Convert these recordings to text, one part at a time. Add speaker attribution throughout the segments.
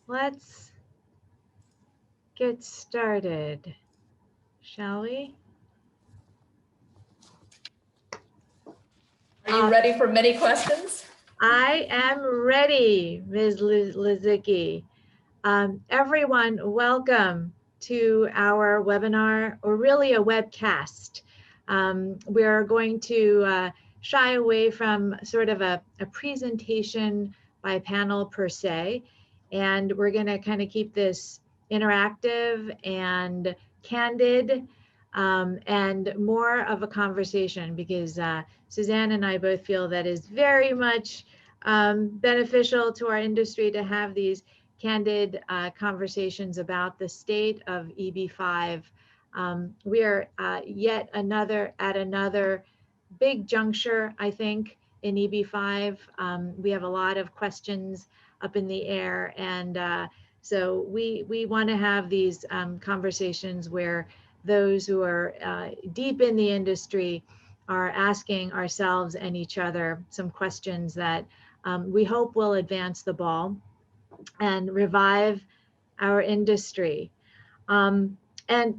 Speaker 1: let's get started, shall we?
Speaker 2: Are you ready for many questions?
Speaker 1: I am ready, Ms. Lazicki. Everyone, welcome to our webinar, or really a webcast. We're going to shy away from sort of a presentation by panel per se, and we're going to kind of keep this interactive and candid, and more of a conversation, because Suzanne and I both feel that is very much beneficial to our industry to have these candid conversations about the state of EB5. We are yet at another big juncture, I think, in EB5. We have a lot of questions up in the air, and so we want to have these conversations where those who are deep in the industry are asking ourselves and each other some questions that we hope will advance the ball and revive our industry. And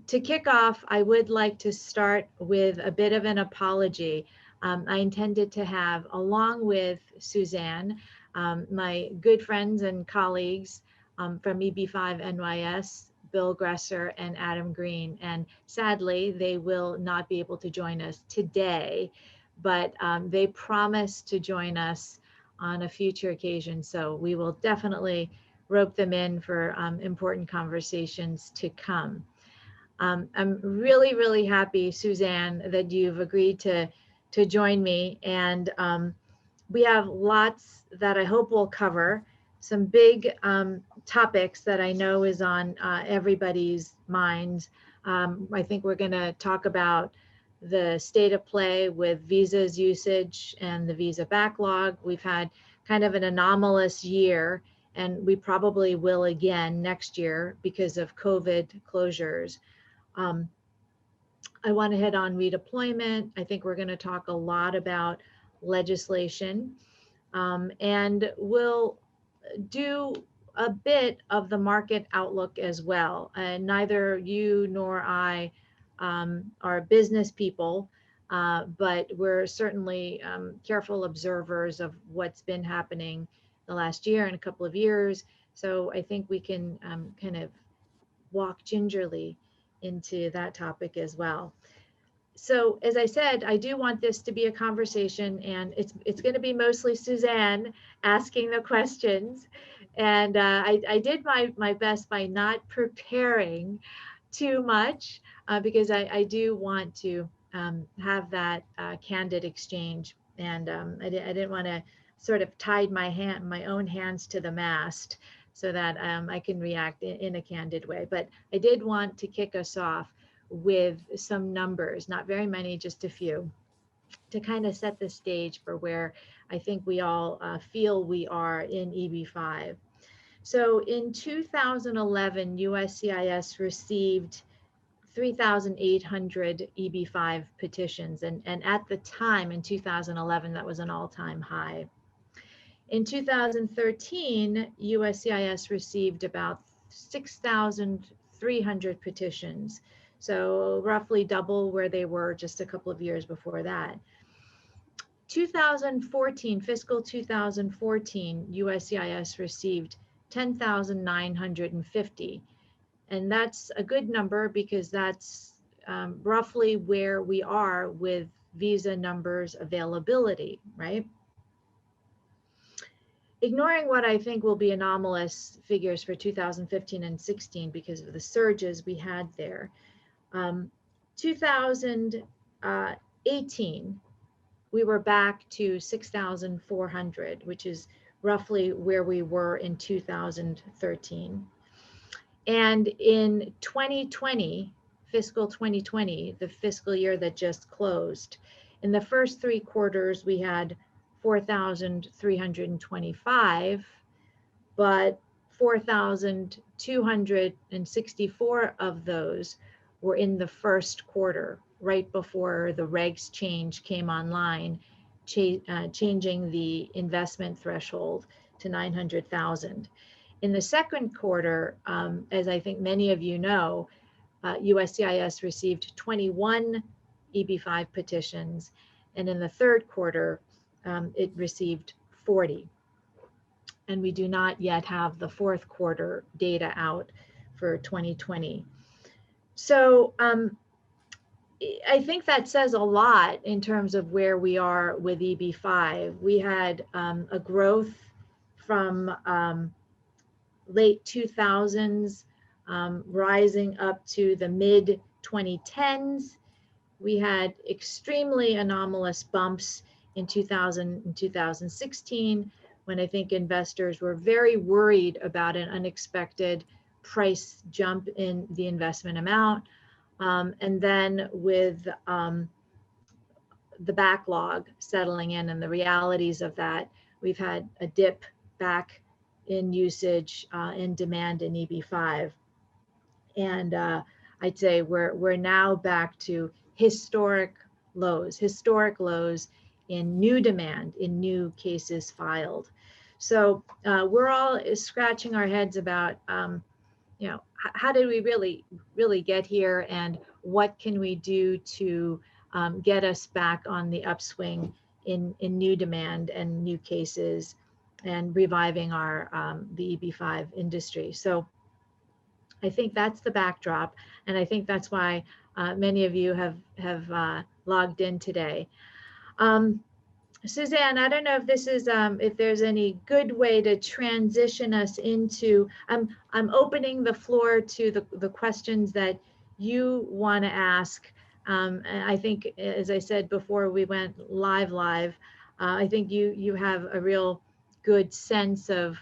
Speaker 1: to kick off, I would like to start with a bit of an apology. I intended to have, along with Suzanne, my good friends and colleagues from EB5 NYS, Bill Gresser and Adam Green. And sadly, they will not be able to join us today, but they promised to join us on a future occasion. So we will definitely rope them in for important conversations to come. I'm really, really happy, Suzanne, that you've agreed to join me. And we have lots that I hope we'll cover, some big topics that I know is on everybody's minds. I think we're going to talk about the state of play with visas usage and the visa backlog. We've had kind of an anomalous year, and we probably will again next year because of COVID closures. I want to hit on redeployment. I think we're going to talk a lot about legislation, and we'll do a bit of the market outlook as well. And neither you nor I are business people, but we're certainly careful observers of what's been happening the last year and a couple of years. So I think we can kind of walk gingerly into that topic as well. So as I said, I do want this to be a conversation, and it's going to be mostly Suzanne asking the questions. And I did my best by not preparing too much, because I do want to have that candid exchange. And I didn't want to sort of tie my own hands to the mast so that I can react in a candid way. But I did want to kick us off with some numbers, not very many, just a few, to kind of set the stage for where I think we all feel we are in EB5. So in 2011, USCIS received 3,800 EB5 petitions. And at the time in 2011, that was an all-time high. In 2013, USCIS received about 6,300 petitions. So roughly double where they were just a couple of years before that. 2014, fiscal 2014, USCIS received 10,950. And that's a good number because that's roughly where we are with visa numbers availability, right? Ignoring what I think will be anomalous figures for 2015 and 16 because of the surges we had there. 2018, we were back to 6,400, which is roughly where we were in 2013. And in 2020, fiscal 2020, the fiscal year that just closed, in the first 3 quarters, we had 4,325, but 4,264 of those were in the first quarter, right before the regs change came online, changing the investment threshold to 900,000. In the second quarter, as I think many of you know, USCIS received 21 EB5 petitions, and in the third quarter, it received 40. And we do not yet have the fourth quarter data out for 2020. So I think that says a lot in terms of where we are with EB5. We had a growth from late 2000s, rising up to the mid 2010s. We had extremely anomalous bumps in 2000 and 2016, when I think investors were very worried about an unexpected price jump in the investment amount. And then with the backlog settling in and the realities of that, we've had a dip back in usage and demand in EB5. And I'd say we're now back to historic lows in new demand, in new cases filed. So we're all scratching our heads about, how did we really get here, and what can we do to get us back on the upswing in new demand and new cases, and reviving our the EB5 industry. So I think that's the backdrop, and I think that's why many of you have logged in today. Suzanne, I don't know if this is if there's any good way to transition us into. I'm opening the floor to the questions that you want to ask. And I think, as I said before we went live, I think you have a real good sense of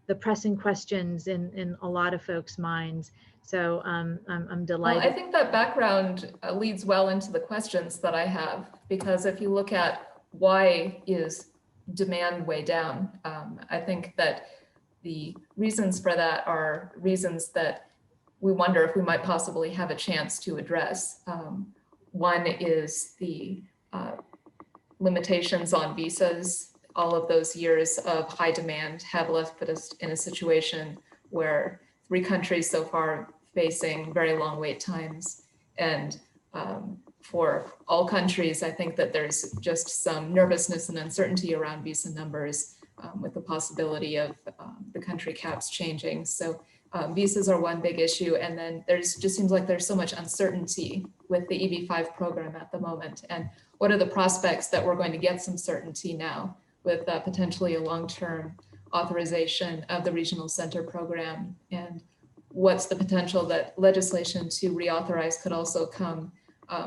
Speaker 1: the pressing questions in a lot of folks' minds. So I'm delighted.
Speaker 2: Well, I think that background leads well into the questions that I have, because if you look at why is demand way down, I think that the reasons for that are reasons that we wonder if we might possibly have a chance to address. One is the limitations on visas. All of those years of high demand have left us in a situation where 3 countries so far facing very long wait times. And for all countries, I think that there's just some nervousness and uncertainty around visa numbers, with the possibility of the country caps changing. So visas are one big issue. And then just seems like there's so much uncertainty with the EB5 program at the moment. And what are the prospects that we're going to get some certainty now with potentially a long-term authorization of the regional center program? And what's the potential that legislation to reauthorize could also come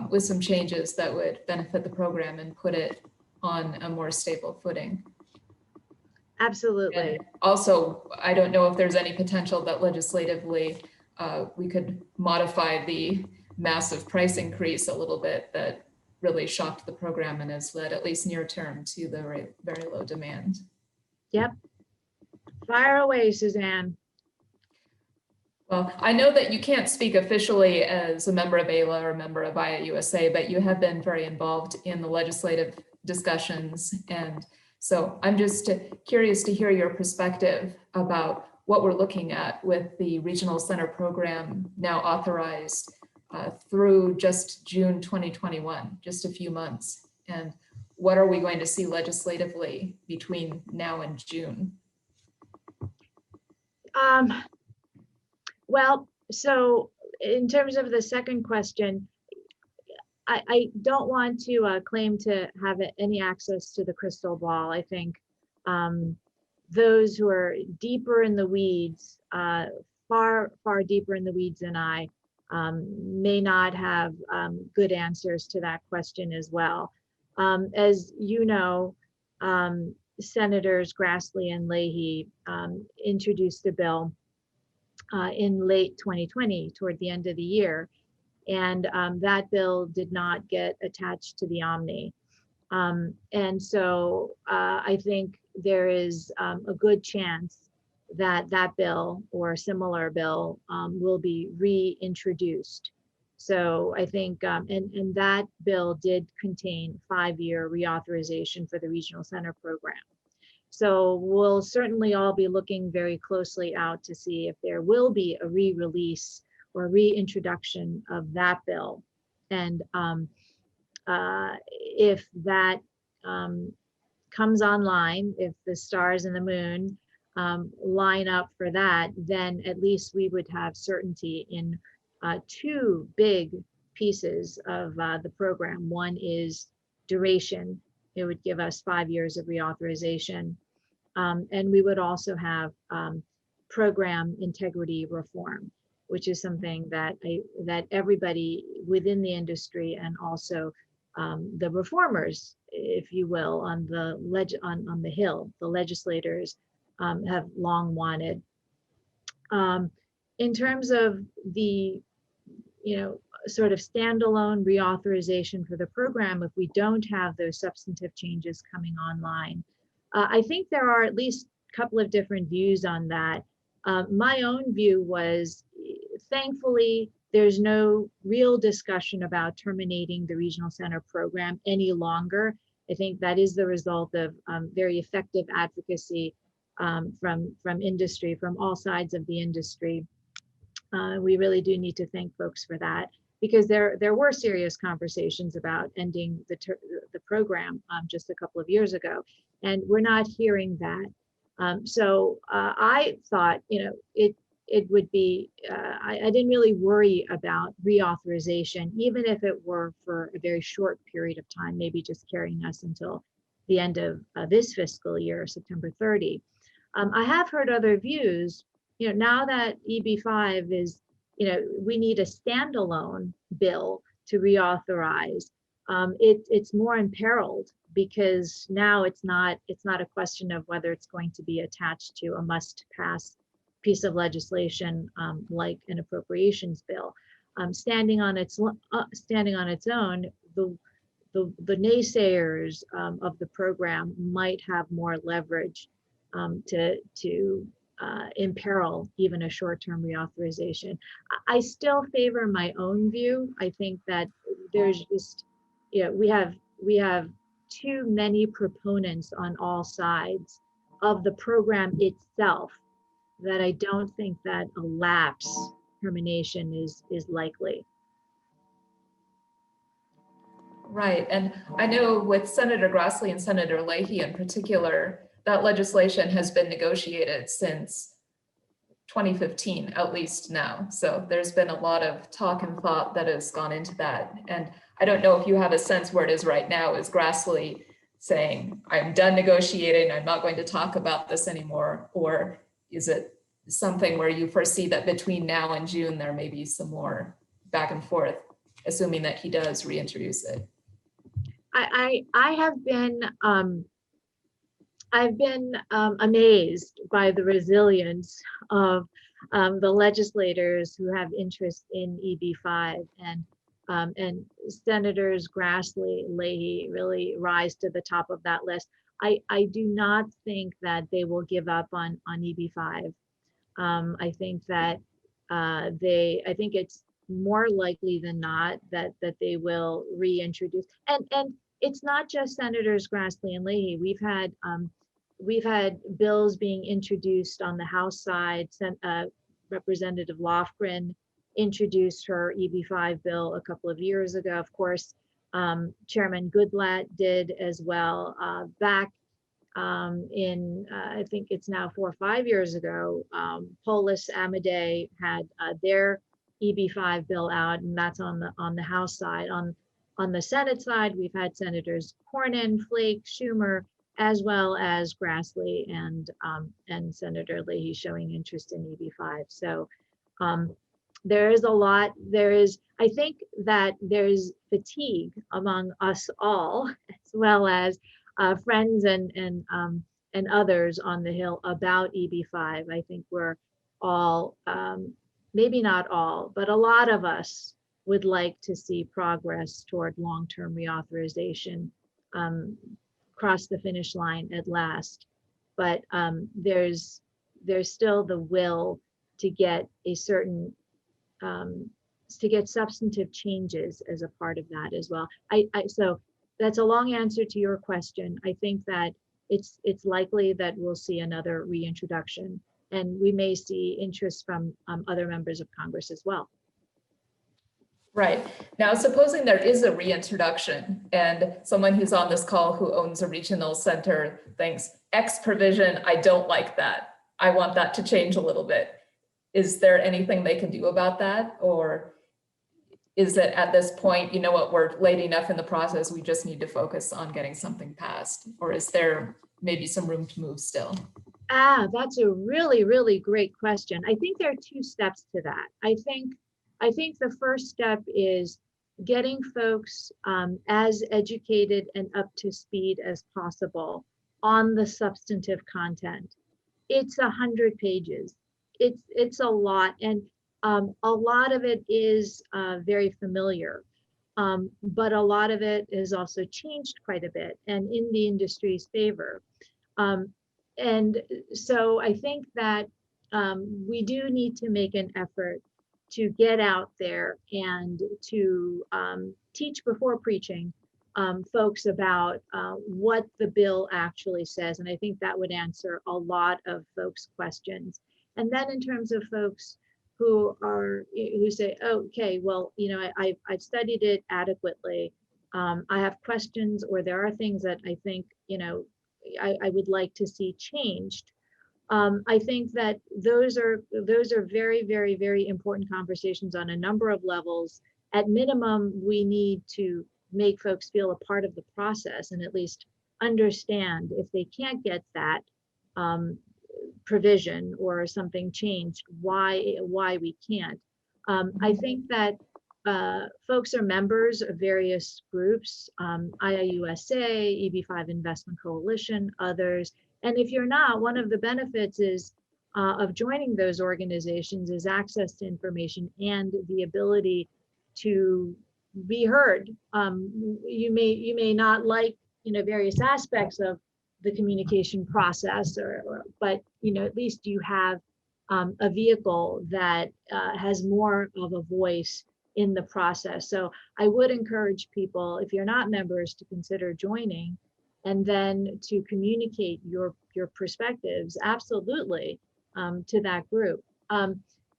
Speaker 2: with some changes that would benefit the program and put it on a more stable footing?
Speaker 1: Absolutely.
Speaker 2: And also, I don't know if there's any potential that legislatively we could modify the massive price increase a little bit that really shocked the program and has led, at least near term, to the very low demand.
Speaker 1: Yep. Fire away, Suzanne.
Speaker 2: Well, I know that you can't speak officially as a member of AILA or a member of IAUSA, but you have been very involved in the legislative discussions. And so I'm just curious to hear your perspective about what we're looking at with the regional center program now authorized through just June 2021, just a few months. And what are we going to see legislatively between now and June?
Speaker 1: Well, so in terms of the second question, I don't want to claim to have any access to the crystal ball. I think those who are deeper in the weeds, far deeper in the weeds than I, may not have good answers to that question as well. As you know, Senators Grassley and Leahy introduced a bill in late 2020, toward the end of the year. And that bill did not get attached to the Omni. And so I think there is a good chance that that bill or a similar bill will be reintroduced. So I think, and that bill did contain 5-year reauthorization for the regional center program. So we'll certainly all be looking very closely out to see if there will be a re-release or reintroduction of that bill. And if that comes online, if the stars and the moon line up for that, then at least we would have certainty in two big pieces of the program. One is duration. It would give us 5 years of reauthorization. And we would also have program integrity reform, which is something that that everybody within the industry and also the reformers, if you will, on the Hill, the legislators have long wanted. In terms of the, sort of standalone reauthorization for the program, if we don't have those substantive changes coming online, I think there are at least a couple of different views on that. My own view was, thankfully, there's no real discussion about terminating the regional center program any longer. I think that is the result of very effective advocacy from industry, from all sides of the industry. We really do need to thank folks for that, because there were serious conversations about ending the program just a couple of years ago, and we're not hearing that. So I thought, it would be, I didn't really worry about reauthorization, even if it were for a very short period of time, maybe just carrying us until the end of this fiscal year, September 30. I have heard other views, now that EB5 is, we need a standalone bill to reauthorize. It's more imperiled, because now it's not a question of whether it's going to be attached to a must-pass piece of legislation like an appropriations bill. Standing on its own, the naysayers of the program might have more leverage to imperil even a short-term reauthorization. I still favor my own view. I think that there's just, we have too many proponents on all sides of the program itself, that I don't think that a lapse termination is likely.
Speaker 2: Right, and I know with Senator Grassley and Senator Leahy in particular, that legislation has been negotiated since 2015, at least now. So there's been a lot of talk and thought that has gone into that. And I don't know if you have a sense where it is right now. Is Grassley saying, I'm done negotiating, I'm not going to talk about this anymore? Or is it something where you foresee that between now and June, there may be some more back and forth, assuming that he does reintroduce it?
Speaker 1: I've been amazed by the resilience of the legislators who have interest in EB5, and Senators Grassley, Leahy really rise to the top of that list. I do not think that they will give up on EB5. I think that I think it's more likely than not that they will reintroduce, and it's not just Senators Grassley and Leahy. We've had bills being introduced on the House side. Representative Lofgren introduced her EB5 bill a couple of years ago. Of course, Chairman Goodlatte did as well. Back in, I think it's now 4 or 5 years ago, Polis Amade had their EB5 bill out, and that's on the House side. On the Senate side, we've had Senators Cornyn, Flake, Schumer, as well as Grassley and Senator Leahy showing interest in EB5. So there is a lot. I think that there's fatigue among us all, as well as friends and others on the Hill about EB5. I think we're all, maybe not all, but a lot of us would like to see progress toward long-term reauthorization, cross the finish line at last. But there's still the will to get a certain, to get substantive changes as a part of that as well. So that's a long answer to your question. I think that it's likely that we'll see another reintroduction, and we may see interest from other members of Congress as well.
Speaker 2: Right. Now, supposing there is a reintroduction and someone who's on this call who owns a regional center thinks X provision, I don't like that. I want that to change a little bit. Is there anything they can do about that? Or is it at this point, you know what, we're late enough in the process, we just need to focus on getting something passed? Or is there maybe some room to move still?
Speaker 1: That's a really, really great question. I think there are two steps to that. I think the first step is getting folks as educated and up to speed as possible on the substantive content. It's 100 pages. It's a lot, and a lot of it is very familiar, but a lot of it is also changed quite a bit and in the industry's favor. And so I think that we do need to make an effort to get out there and to teach before preaching folks about what the bill actually says. And I think that would answer a lot of folks' questions. And then in terms of folks who say, okay, well, I've studied it adequately. I have questions, or there are things that I think, I would like to see changed. I think that those are very, very, very important conversations on a number of levels. At minimum, we need to make folks feel a part of the process and at least understand if they can't get that provision or something changed, why we can't. I think that folks are members of various groups, IIUSA, EB5 Investment Coalition, others. And if you're not, one of the benefits is of joining those organizations is access to information and the ability to be heard. You may not like various aspects of the communication process, but at least you have a vehicle that has more of a voice in the process. So I would encourage people, if you're not members, to consider joining, and then to communicate your perspectives absolutely to that group.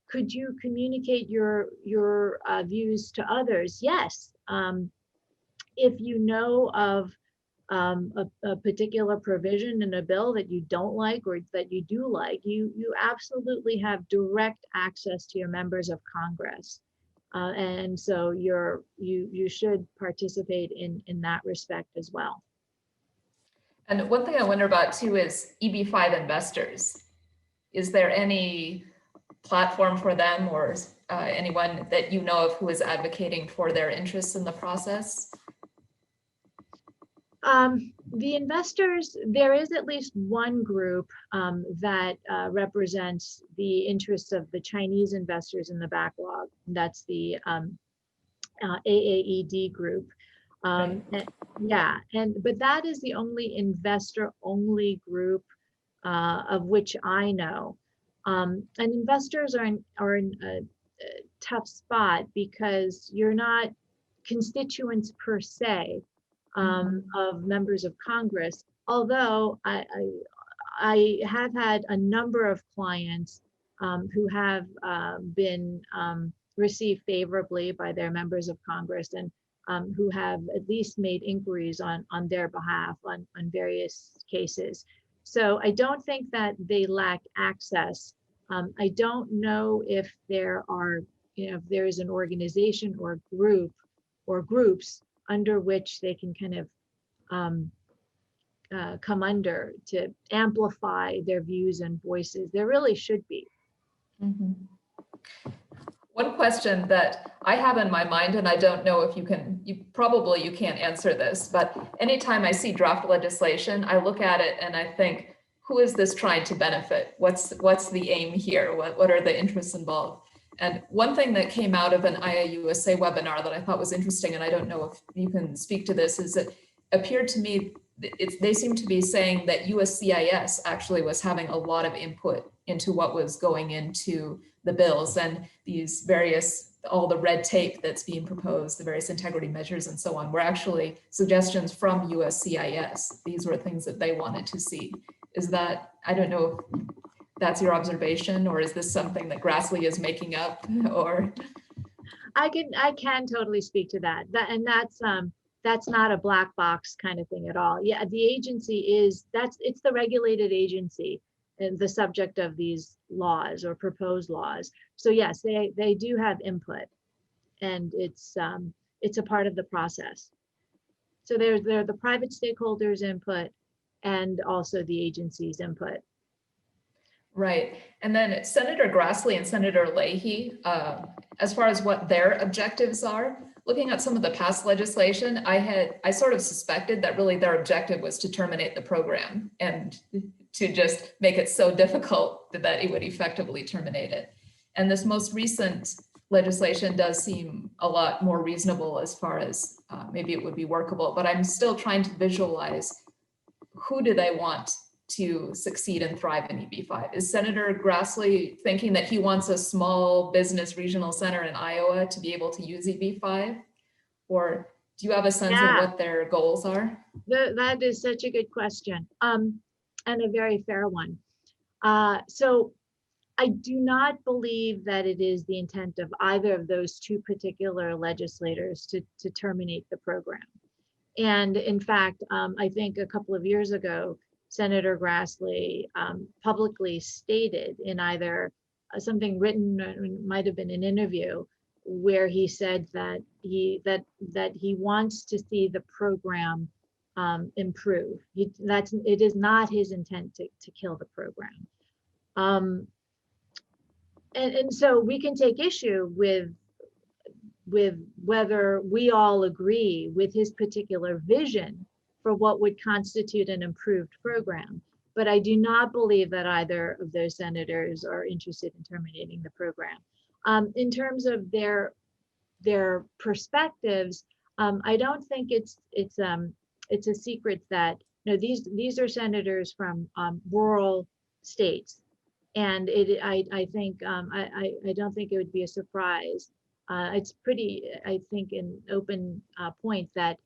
Speaker 1: Could you communicate your views to others? Yes. If you know of a particular provision in a bill that you don't like or that you do like, you absolutely have direct access to your members of Congress. And so you should participate in that respect as well.
Speaker 2: And one thing I wonder about too is EB5 investors. Is there any platform for them or anyone that you know of who is advocating for their interests in the process?
Speaker 1: The investors, there is at least one group that represents the interests of the Chinese investors in the backlog. That's the AAED group. Right. But that is the only investor-only group of which I know. And investors are in a tough spot because you're not constituents per se of members of Congress. Although I have had a number of clients who have been received favorably by their members of Congress and who have at least made inquiries on their behalf on various cases. So I don't think that they lack access. I don't know if there are, if there is an organization or group or groups under which they can kind of come under to amplify their views and voices. There really should be.
Speaker 2: Mm-hmm. One question that I have in my mind, and I don't know if you can't answer this, but anytime I see draft legislation, I look at it and I think, who is this trying to benefit? What's the aim here? What are the interests involved? And one thing that came out of an IIUSA webinar that I thought was interesting, and I don't know if you can speak to this, is it appeared to me, they seem to be saying that USCIS actually was having a lot of input into what was going into the bills and these various, all the red tape that's being proposed, the various integrity measures and so on, were actually suggestions from USCIS. These were things that they wanted to see. Is that, I don't know if that's your observation, or is this something that Grassley is making up, or?
Speaker 1: I can totally speak to that. That's not a black box kind of thing at all. Yeah, the agency is, it's the regulated agency and the subject of these laws or proposed laws. So yes, they do have input, and it's a part of the process. So they're the private stakeholders' input and also the agency's input.
Speaker 2: Right. And then Senator Grassley and Senator Leahy, as far as what their objectives are, looking at some of the past legislation, I sort of suspected that really their objective was to terminate the program and to just make it so difficult that it would effectively terminate it. And this most recent legislation does seem a lot more reasonable as far as maybe it would be workable, but I'm still trying to visualize who do they want to succeed and thrive in EB-5. Is Senator Grassley thinking that he wants a small business regional center in Iowa to be able to use EB-5? Or do you have a sense of what their goals are?
Speaker 1: That is such a good question, and a very fair one. So I do not believe that it is the intent of either of those two particular legislators to terminate the program. And in fact, I think a couple of years ago, Senator Grassley publicly stated in either something written, it might have been an interview, where he said that he wants to see the program improve. It is not his intent to kill the program. And so we can take issue with whether we all agree with his particular vision for what would constitute an improved program. But I do not believe that either of those senators are interested in terminating the program. In terms of their perspectives, I don't think it's a secret that these are senators from rural states, and I think I don't think it would be a surprise. It's pretty, I think, an open point that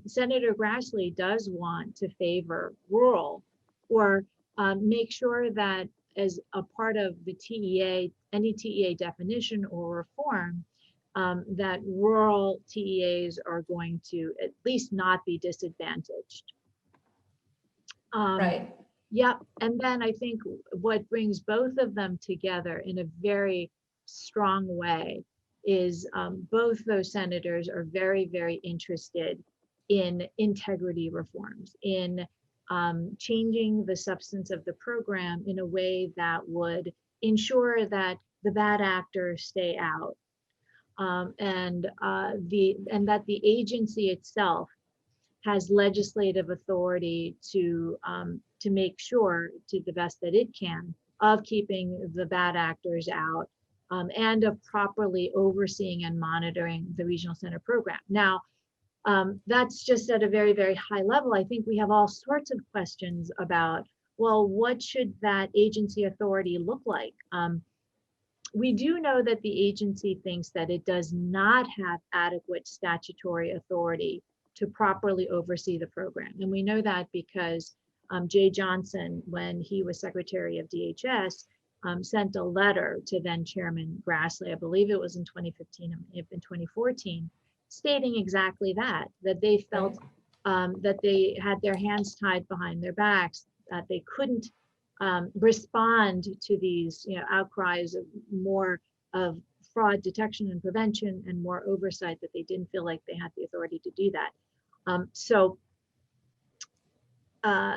Speaker 1: Senator Grassley does want to favor rural, or make sure that as a part of the TEA, any TEA definition or reform, that rural TEAs are going to at least not be disadvantaged.
Speaker 2: Right.
Speaker 1: Yep. And then I think what brings both of them together in a very strong way is both those senators are very, very interested in integrity reforms, in changing the substance of the program in a way that would ensure that the bad actors stay out, and that the agency itself has legislative authority to make sure, to the best that it can, of keeping the bad actors out, and of properly overseeing and monitoring the regional center program. Now, that's just at a very, very high level. I think we have all sorts of questions about, well, what should that agency authority look like? We do know that the agency thinks that it does not have adequate statutory authority to properly oversee the program. And we know that because Jay Johnson, when he was Secretary of DHS, sent a letter to then Chairman Grassley, I believe it was in 2015, in 2014, stating exactly that they felt that they had their hands tied behind their backs, that they couldn't respond to these outcries of more of fraud detection and prevention and more oversight, that they didn't feel like they had the authority to do that. So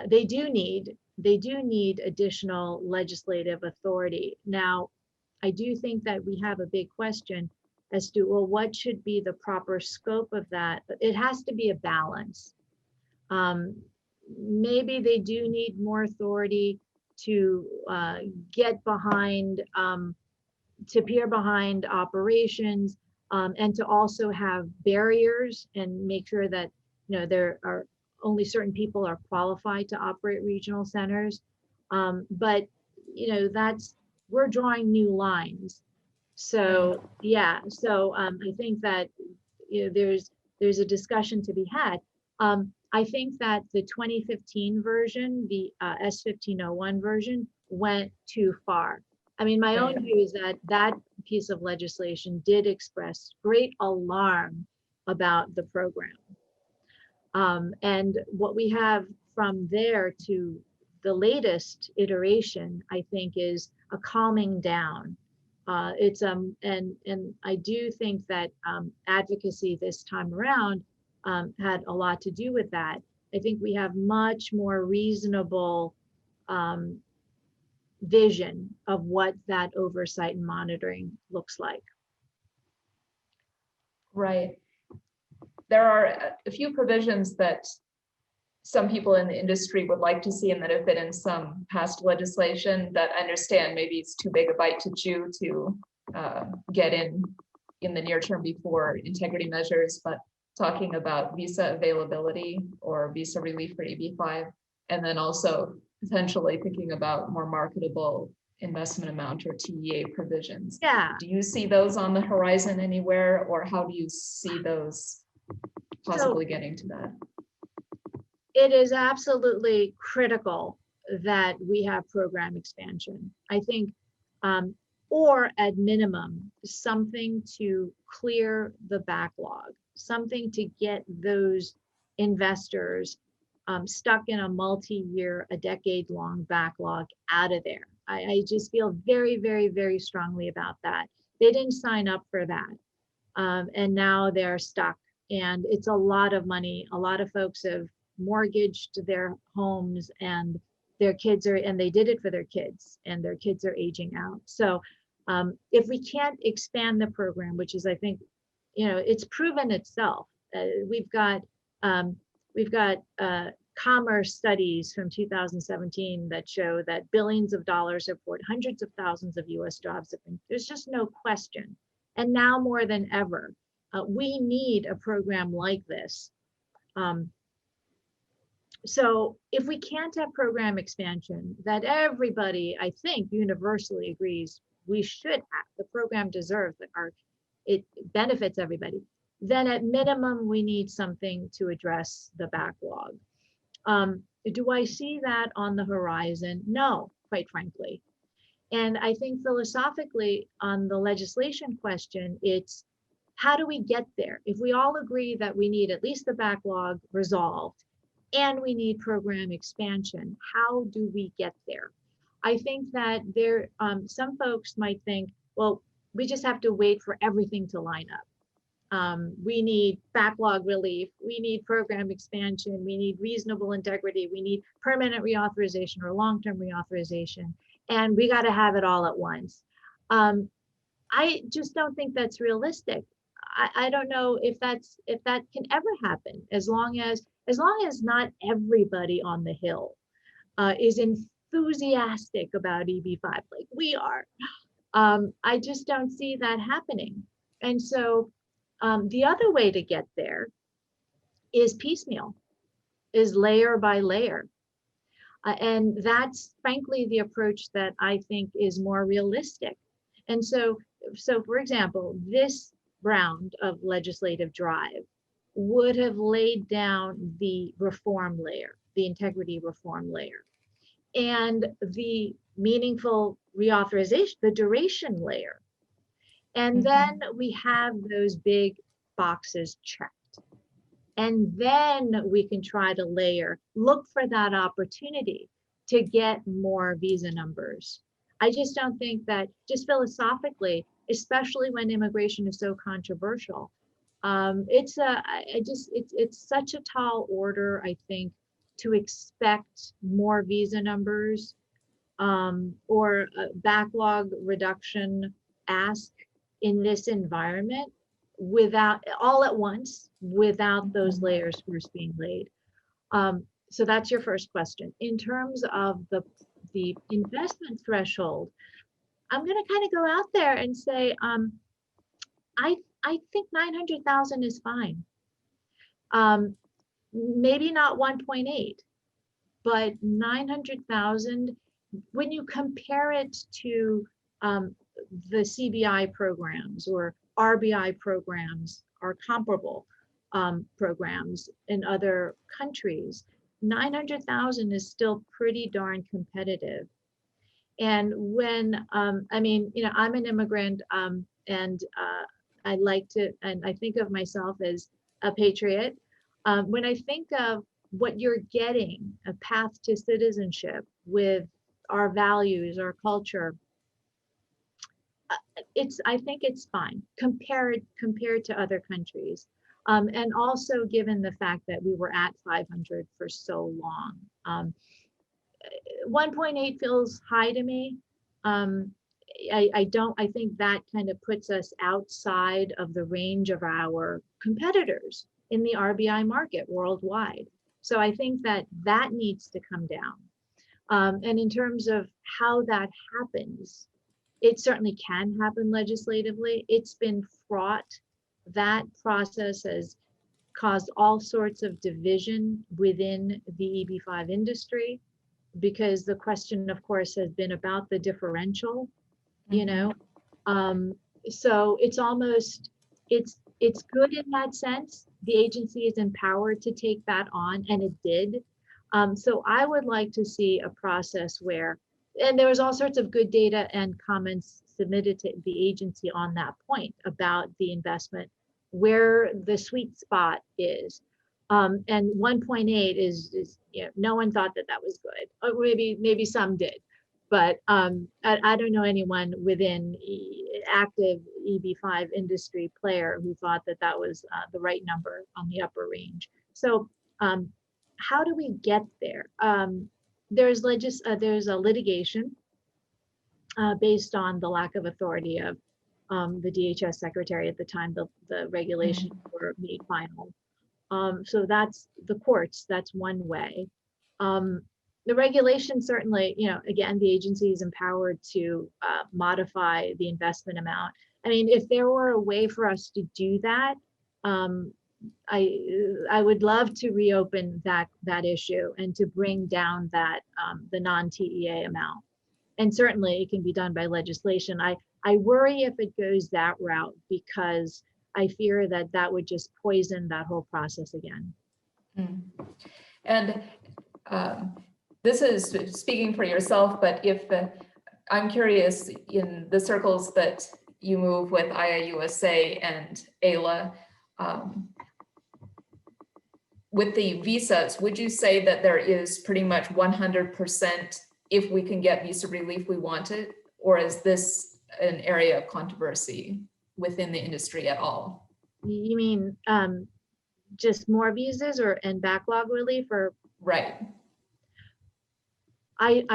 Speaker 1: they do need additional legislative authority. Now, I do think that we have a big question as to, well, what should be the proper scope of that? It has to be a balance. Maybe they do need more authority to get behind, to peer behind operations, and to also have barriers and make sure that there are only certain people are qualified to operate regional centers. But we're drawing new lines. So yeah, so I think that there's a discussion to be had. I think that the 2015 version, the S1501 version, went too far. I mean, my own view is that that piece of legislation did express great alarm about the program. And what we have from there to the latest iteration, I think, is a calming down. And I do think that advocacy this time around had a lot to do with that. I think we have much more reasonable vision of what that oversight and monitoring looks like.
Speaker 2: Right. There are a few provisions that some people in the industry would like to see and that have been in some past legislation that I understand maybe it's too big a bite to chew to get in the near term before integrity measures, but talking about visa availability or visa relief for EB-5, and then also potentially thinking about more marketable investment amount or TEA provisions.
Speaker 1: Yeah.
Speaker 2: Do you see those on the horizon anywhere, or how do you see those possibly getting to that?
Speaker 1: It is absolutely critical that we have program expansion. I think, or at minimum, something to clear the backlog, something to get those investors stuck in a multi-year, a decade-long backlog out of there. I just feel very, very, very strongly about that. They didn't sign up for that. And now they're stuck. And it's a lot of money. A lot of folks have mortgaged their homes, and their kids are, and they did it for their kids, and their kids are aging out. So if we can't expand the program, which is, I think, it's proven itself. We've got commerce studies from 2017 that show that billions of dollars have poured, hundreds of thousands of US jobs have been, there's just no question. And now more than ever, we need a program like this. So if we can't have program expansion that everybody, I think, universally agrees we should have, the program deserves, it benefits everybody, then at minimum, we need something to address the backlog. Do I see that on the horizon? No, quite frankly. And I think philosophically on the legislation question, it's how do we get there? If we all agree that we need at least the backlog resolved and we need program expansion, how do we get there? I think that some folks might think, well, we just have to wait for everything to line up. We need backlog relief, we need program expansion, we need reasonable integrity, we need permanent reauthorization or long-term reauthorization, and we got to have it all at once. I just don't think that's realistic. I don't know if that can ever happen, as long as not everybody on the Hill is enthusiastic about EB-5 like we are. I just don't see that happening. And so the other way to get there is piecemeal, is layer by layer. And that's frankly the approach that I think is more realistic. And so for example, this round of legislative drive would have laid down the reform layer, the integrity reform layer, and the meaningful reauthorization, the duration layer. And then we have those big boxes checked. And then we can try to look for that opportunity to get more visa numbers. I just don't think that, just philosophically, especially when immigration is so controversial, it's such a tall order, I think, to expect more visa numbers or a backlog reduction ask in this environment without all at once, without those layers first being laid. So that's your first question. In terms of the investment threshold, I'm going to kind of go out there and say, I think 900,000 is fine. Maybe not 1.8, but 900,000 when you compare it to the CBI programs or RBI programs are comparable programs in other countries, 900,000 is still pretty darn competitive. And when, I mean, you know, I'm an immigrant and I like to, and I think of myself as a patriot. When I think of what you're getting, a path to citizenship with our values, our culture, I think it's fine compared to other countries. And also given the fact that we were at 500 for so long. 1.8 feels high to me. I think that kind of puts us outside of the range of our competitors in the RBI market worldwide. So I think that needs to come down. And in terms of how that happens, it certainly can happen legislatively. It's been fraught. That process has caused all sorts of division within the EB5 industry, because the question, of course, has been about the differential, you know. So it's almost, it's good in that sense. The agency is empowered to take that on, and it did. So I would like to see a process where, and there was all sorts of good data and comments submitted to the agency on that point about the investment, where the sweet spot is. And 1.8 is, you know, no one thought that was good. Or maybe some did, but I don't know anyone within active EB5 industry player who thought that was the right number on the upper range. So how do we get there? There's a litigation based on the lack of authority of the DHS secretary at the time the regulations were made final. So that's the courts, that's one way. The regulation certainly, you know, again, the agency is empowered to modify the investment amount. I mean, if there were a way for us to do that, I would love to reopen that issue and to bring down that the non-TEA amount. And certainly it can be done by legislation. I worry if it goes that route, because I fear that would just poison that whole process again.
Speaker 2: And this is speaking for yourself, but I'm curious, in the circles that you move with IIUSA and AILA, with the visas, would you say that there is pretty much 100% if we can get visa relief, we want it? Or is this an area of controversy within the industry at all?
Speaker 1: You mean just more visas and backlog relief, or?
Speaker 2: Right.
Speaker 1: I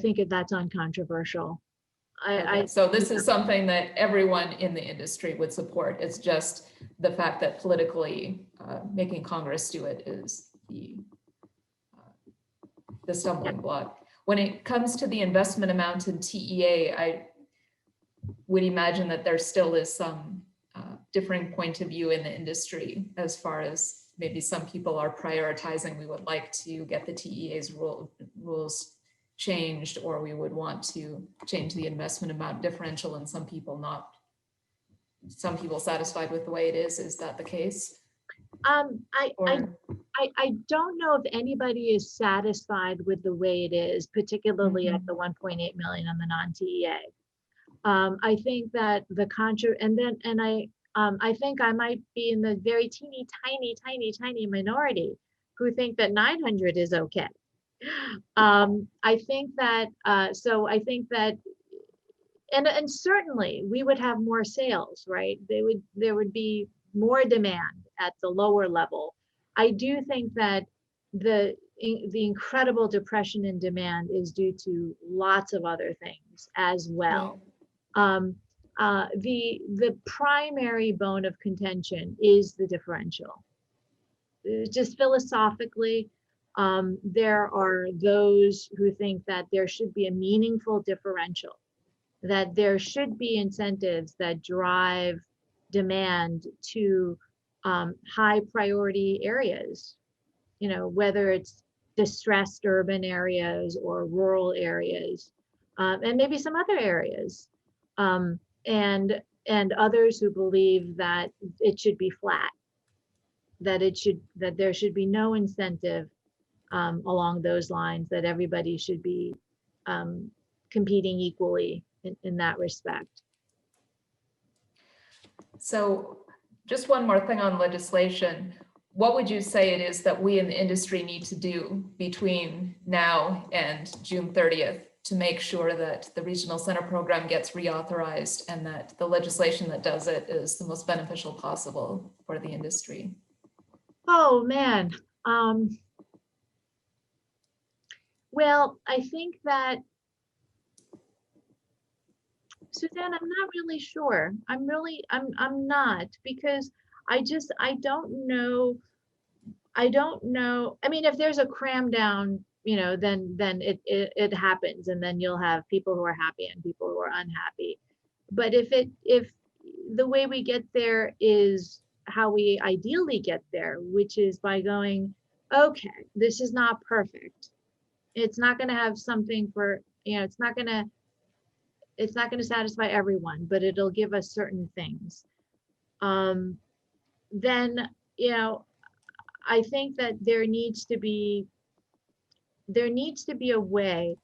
Speaker 1: think that's uncontroversial.
Speaker 2: So this is something that everyone in the industry would support. It's just the fact that politically making Congress do it is the stumbling block. When it comes to the investment amount in TEA, I would imagine that there still is some differing point of view in the industry, as far as maybe some people are prioritizing, we would like to get the TEA's rules changed, or we would want to change the investment amount differential, and some people satisfied with the way it is. Is that the case?
Speaker 1: I don't know if anybody is satisfied with the way it is, particularly at the 1.8 million on the non-TEA. I think that I think I might be in the very teeny tiny minority who think that 900 is okay. I think that and certainly we would have more sales, right? There would be more demand at the lower level. I do think that the incredible depression in demand is due to lots of other things as well. The primary bone of contention is the differential. Just philosophically, there are those who think that there should be a meaningful differential, that there should be incentives that drive demand to high priority areas, you know, whether it's distressed urban areas or rural areas, and maybe some other areas, and others who believe that it should be flat, that there should be no incentive along those lines, that everybody should be competing equally in that respect.
Speaker 2: So just one more thing on legislation. What would you say it is that we in the industry need to do between now and June 30th to make sure that the regional center program gets reauthorized and that the legislation that does it is the most beneficial possible for the industry?
Speaker 1: Oh man. Well, I think that, Suzanne, I'm not really sure. I'm not, because I don't know. I don't know. I mean, if there's a cram down, then it happens, and then you'll have people who are happy and people who are unhappy. But if the way we get there is how we ideally get there, which is by going, okay, this is not perfect. It's not going to have something for, it's not going to satisfy everyone, but it'll give us certain things. Then, I think that there needs to be a way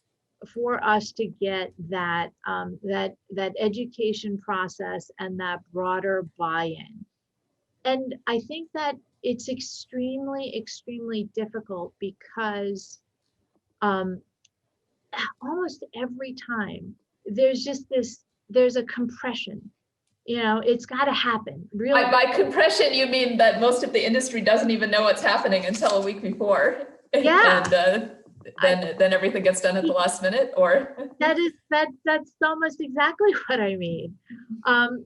Speaker 1: for us to get that that education process and that broader buy-in. And I think that it's extremely difficult because almost every time there's a compression. It's got to happen. Really,
Speaker 2: by compression, you mean that most of the industry doesn't even know what's happening until a week before.
Speaker 1: Yeah.
Speaker 2: And then everything gets done at the last minute, or?
Speaker 1: That's almost exactly what I mean.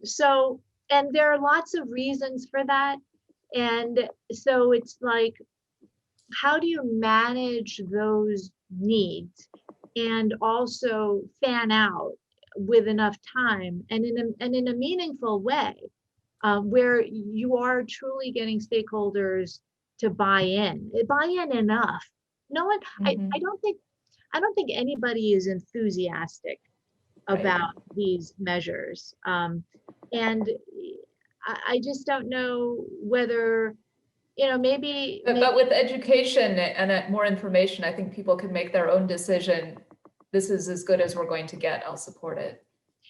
Speaker 1: So, and there are lots of reasons for that. And so it's like, how do you manage those needs and also fan out with enough time and in a meaningful way, where you are truly getting stakeholders to buy in enough. No one,
Speaker 2: Mm-hmm.
Speaker 1: I don't think anybody is enthusiastic about these measures. And I just don't know whether, maybe.
Speaker 2: But with education and more information, I think people can make their own decision. This is as good as we're going to get. I'll support it.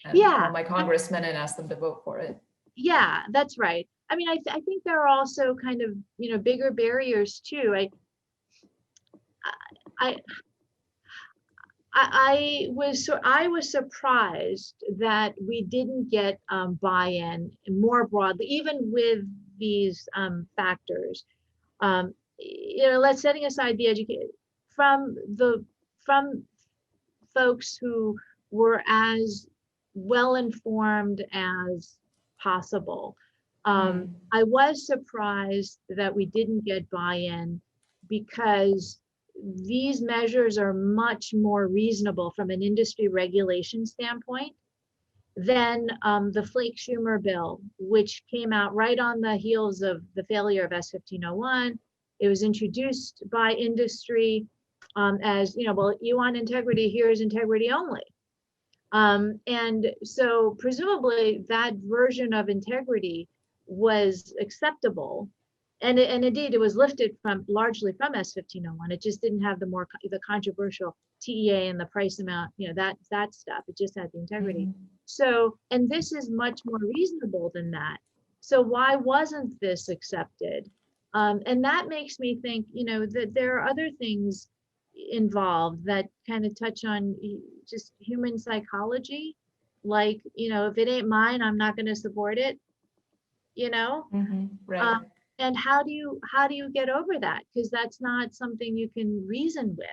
Speaker 2: And call my congressman and ask them to vote for it.
Speaker 1: Yeah, that's right. I mean, I think there are also kind of, bigger barriers too. I was surprised that we didn't get buy-in more broadly, even with these factors. Let's setting aside the education from folks who were as well informed as possible. I was surprised that we didn't get buy-in because these measures are much more reasonable from an industry regulation standpoint than the Flake-Schumer bill, which came out right on the heels of the failure of S-1501. It was introduced by industry as, well, you want integrity, here's integrity only. And so presumably that version of integrity was acceptable. And indeed, it was lifted largely from S-1501. It just didn't have the controversial TEA and the price amount, that stuff. It just had the integrity. Mm-hmm. So, and this is much more reasonable than that. So why wasn't this accepted? And that makes me think, that there are other things involved that kind of touch on just human psychology. Like, if it ain't mine, I'm not going to support it,
Speaker 2: Mm-hmm. Right.
Speaker 1: And how do you get over that? Because that's not something you can reason with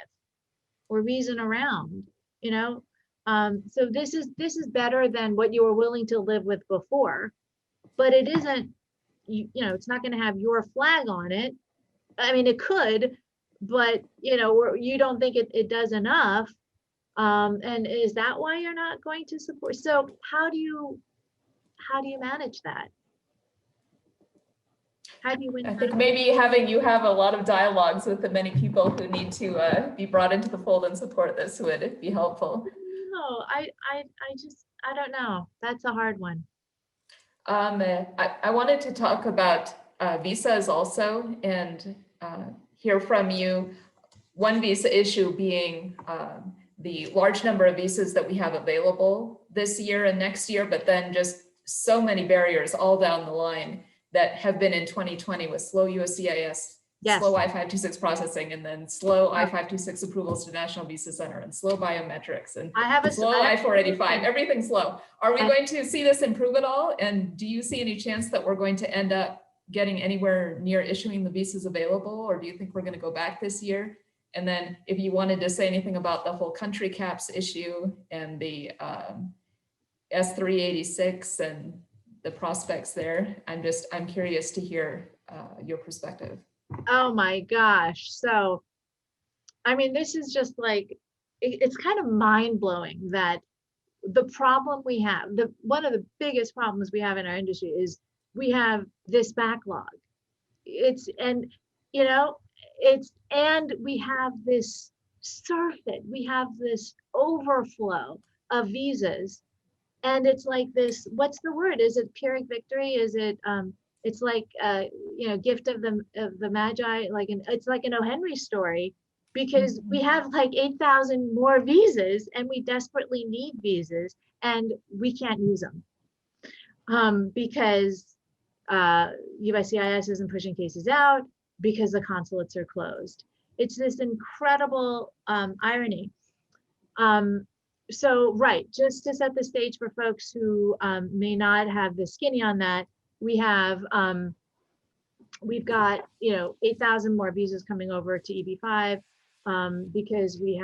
Speaker 1: or reason around, so this is better than what you were willing to live with before, but it isn't, it's not going to have your flag on it. I mean, it could, but you don't think it does enough. And is that why you're not going to support? So how do you manage that? How do you win?
Speaker 2: I think maybe having you have a lot of dialogues with the many people who need to be brought into the fold and support this would be helpful.
Speaker 1: No, I don't know. That's a hard one.
Speaker 2: I wanted to talk about visas also and hear from you. One visa issue being the large number of visas that we have available this year and next year, but then just so many barriers all down the line that have been in 2020 with slow USCIS,
Speaker 1: Yes.
Speaker 2: slow I-526 processing, and then slow I-526 approvals to National Visa Center, and slow biometrics, and slow I-485, everything's slow. Are we going to see this improve at all? And do you see any chance that we're going to end up getting anywhere near issuing the visas available, or do you think we're going to go back this year? And then if you wanted to say anything about the whole country caps issue and the S386 and the prospects there, I'm curious to hear your perspective.
Speaker 1: Oh my gosh. So, I mean, this is just like, it's kind of mind blowing that the problem we have, one of the biggest problems we have in our industry is we have this backlog. And we have this surfeit, we have this overflow of visas. And it's like this, what's the word? Is it Pyrrhic victory? Is it, it's like, gift of the Magi, it's like an O. Henry story, because we have like 8,000 more visas and we desperately need visas and we can't use them because USCIS isn't pushing cases out because the consulates are closed. It's this incredible irony. So, right, just to set the stage for folks who may not have the skinny on that, we've got 8,000 more visas coming over to EB5 because we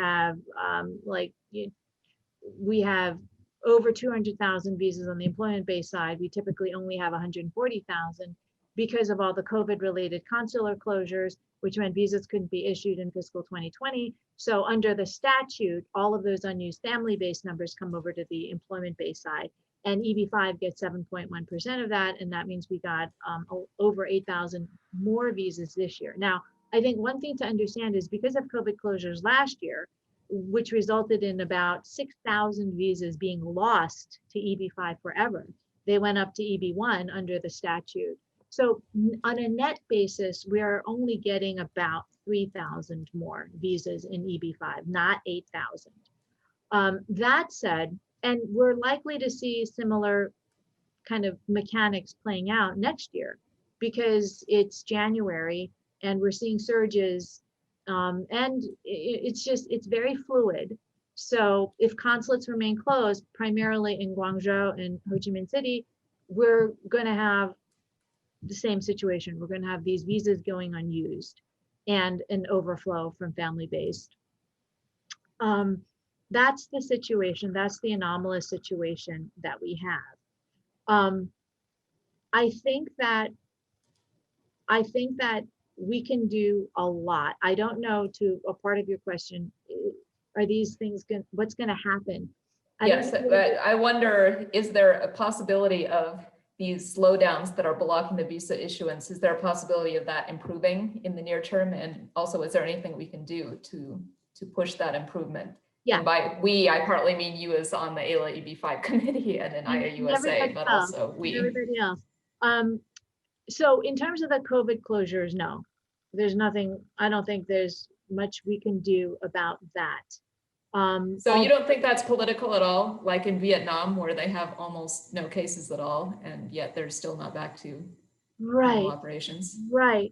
Speaker 1: have over 200,000 visas on the employment-based side. We typically only have 140,000 because of all the COVID-related consular closures, which meant visas couldn't be issued in fiscal 2020. So under the statute, all of those unused family-based numbers come over to the employment-based side, and EB5 gets 7.1% of that, and that means we got over 8,000 more visas this year. Now, I think one thing to understand is because of COVID closures last year, which resulted in about 6,000 visas being lost to EB5 forever, they went up to EB1 under the statute. So on a net basis, we are only getting about 3,000 more visas in EB5, not 8,000. That said, and we're likely to see similar kind of mechanics playing out next year because it's January and we're seeing surges and it's very fluid. So if consulates remain closed, primarily in Guangzhou and Ho Chi Minh City, we're going to have the same situation. We're going to have these visas going unused and an overflow from family-based. That's the situation. That's the anomalous situation that we have. I think that we can do a lot. I don't know, to a part of your question, are these things what's going to happen?
Speaker 2: Yes, but I wonder, is there a possibility of these slowdowns that are blocking the visa issuance? Is there a possibility of that improving in the near term? And also, is there anything we can do to push that improvement?
Speaker 1: Yeah.
Speaker 2: And by we, I partly mean you as on the AILA EB5 committee and in IAUSA, but also we.
Speaker 1: Everybody else. So in terms of the COVID closures, no, there's nothing. I don't think there's much we can do about that.
Speaker 2: So you don't think that's political at all, like in Vietnam, where they have almost no cases at all, and yet they're still not back to normal operations? Right.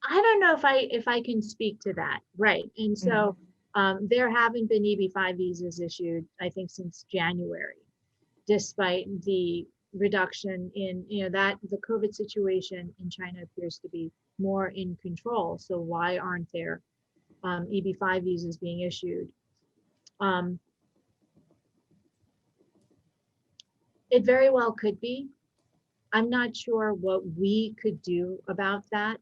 Speaker 1: I don't know if I can speak to that. Right. And so there haven't been EB5 visas issued, I think, since January, despite the reduction in, that the COVID situation in China appears to be more in control. So why aren't there EB5 visas being issued? It very well could be. I'm not sure what we could do about that.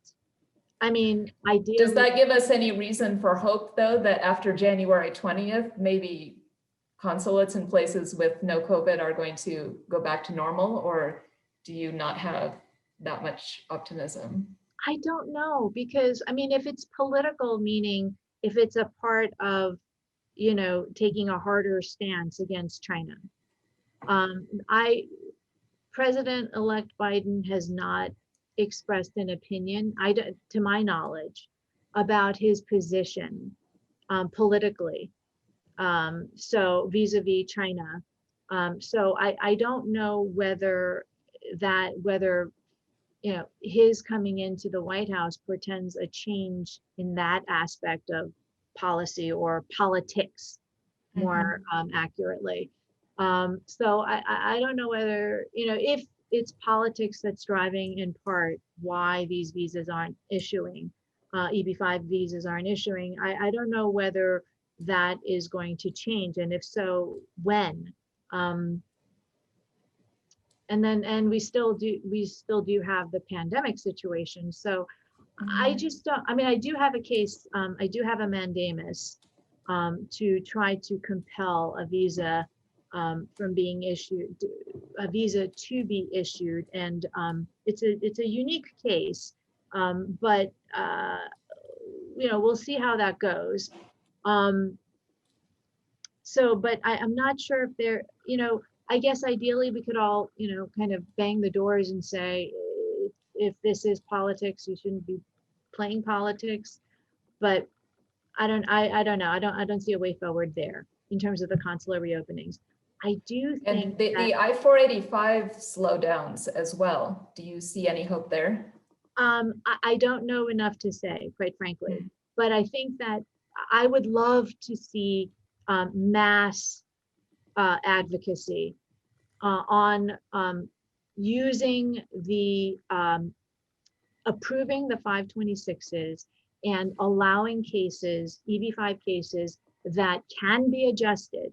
Speaker 1: I mean, ideally—
Speaker 2: Does that give us any reason for hope, though, that after January 20th, maybe consulates in places with no COVID are going to go back to normal? Or do you not have that much optimism?
Speaker 1: I don't know, because I mean, if it's political, meaning if it's a part of, taking a harder stance against China, I President-elect Biden has not expressed an opinion, to my knowledge, about his position politically. So vis-a-vis China. So I don't know whether his coming into the White House portends a change in that aspect of policy or politics, more accurately. So I don't know whether, if it's politics that's driving in part why these visas aren't issuing, EB-5 visas aren't issuing. I don't know whether that is going to change, and if so, when. And we still do have the pandemic situation. So I just don't, I mean, I do have a case, I do have a mandamus to try to compel a visa from being issued, a visa to be issued. And it's a unique case, but we'll see how that goes. So, but I'm not sure if they're, I guess ideally we could all, kind of bang the doors and say, if this is politics, you shouldn't be playing politics. But I don't know. I don't see a way forward there in terms of the consular reopenings. I do think
Speaker 2: and the I-485 slowdowns as well. Do you see any hope there?
Speaker 1: I don't know enough to say, quite frankly, but I think that I would love to see mass advocacy on using the approving the 526s and allowing cases, EB-5 cases that can be adjusted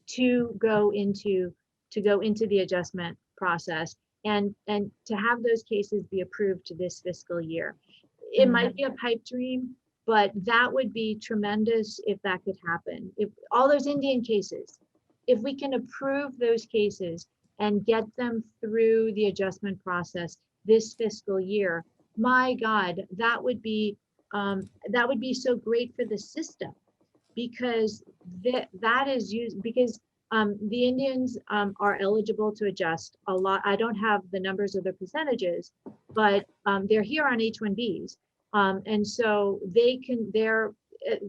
Speaker 1: to go into the adjustment process, and to have those cases be approved this fiscal year. It might be a pipe dream, but that would be tremendous if that could happen. If all those Indian cases, if we can approve those cases and get them through the adjustment process this fiscal year, my God, that would be so great for the system, because that is used, because the Indians are eligible to adjust a lot. I don't have the numbers or the percentages, but they're here on H-1Bs. And so their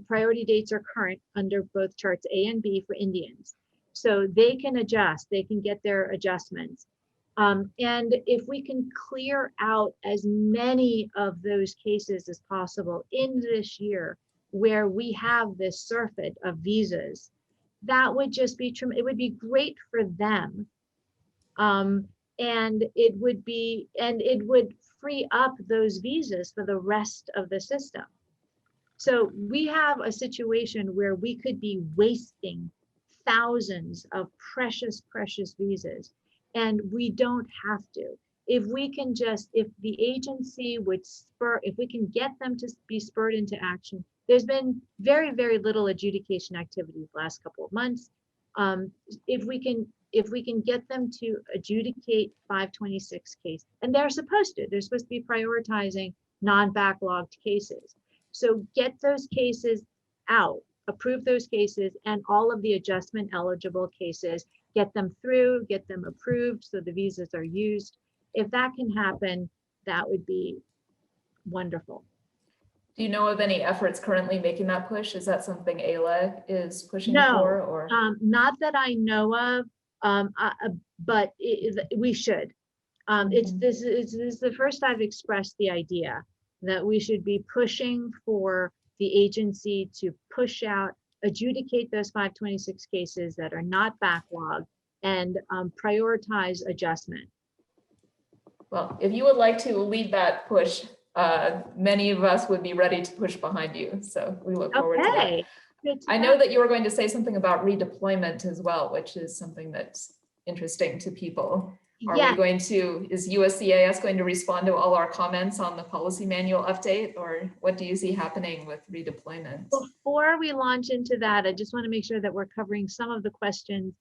Speaker 1: priority dates are current under both charts A and B for Indians. So they can adjust, they can get their adjustments. And if we can clear out as many of those cases as possible in this year, where we have this surfeit of visas, that would just be it would be great for them. And it would free up those visas for the rest of the system. So we have a situation where we could be wasting thousands of precious visas, and we don't have to. If the agency would if we can get them to be spurred into action. There's been very, very little adjudication activity the last couple of months. If we can get them to adjudicate 526 cases, and they're supposed to be prioritizing non-backlogged cases. So get those cases out, approve those cases, and all of the adjustment eligible cases, get them through, get them approved so the visas are used. If that can happen, that would be wonderful.
Speaker 2: Do you know of any efforts currently making that push? Is that something AILA is pushing for? Or
Speaker 1: not that I know of, but we should. This is the first I've expressed the idea that we should be pushing for the agency to push out, adjudicate those 526 cases that are not backlogged, and prioritize adjustment.
Speaker 2: Well, if you would like to lead that push, many of us would be ready to push behind you. So we look forward to that. I know that you were going to say something about redeployment as well, which is something that's interesting to people. Are we going to, is USCIS going to respond to all our comments on the policy manual update, or what do you see happening with redeployment?
Speaker 1: Before we launch into that, I just want to make sure that we're covering some of the questions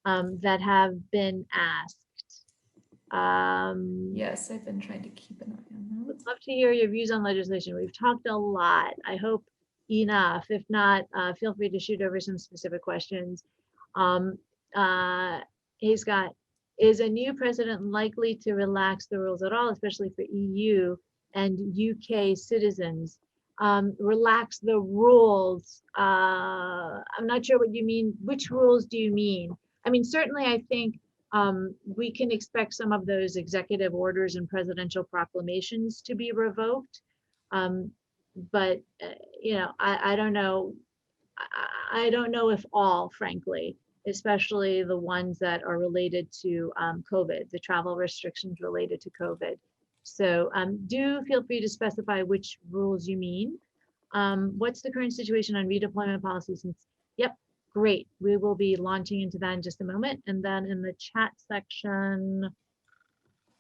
Speaker 1: that have been asked.
Speaker 2: Yes, I've been trying to keep an eye on
Speaker 1: Would
Speaker 2: that.
Speaker 1: love to hear your views on legislation. We've talked a lot. I hope enough. If not, feel free to shoot over some specific questions. Um, he's got, is a new president likely to relax the rules at all, especially for EU and UK citizens? Relax the rules. I'm not sure what you mean. Which rules do you mean? I mean, certainly I think we can expect some of those executive orders and presidential proclamations to be revoked. But, you know, I don't know. I don't know if all, frankly, especially the ones that are related to COVID, the travel restrictions related to COVID. So do feel free to specify which rules you mean. What's the current situation on redeployment policy since? Yep, great. We will be launching into that in just a moment. And then in the chat section,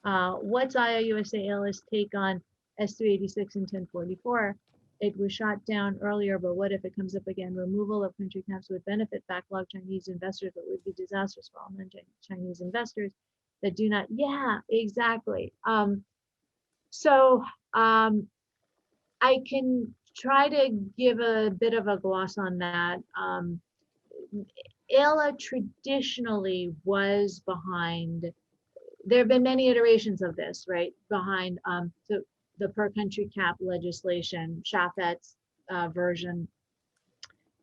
Speaker 1: what's IOUSA ALS take on S386 and 1044? It was shot down earlier, but what if it comes up again? Removal of country caps would benefit backlog Chinese investors, but would be disastrous for all non-Chinese investors that do not. Yeah, exactly. So I can try to give a bit of a gloss on that. ALA traditionally was behind, there have been many iterations of this, right? Behind the per country cap legislation, Shafet's version.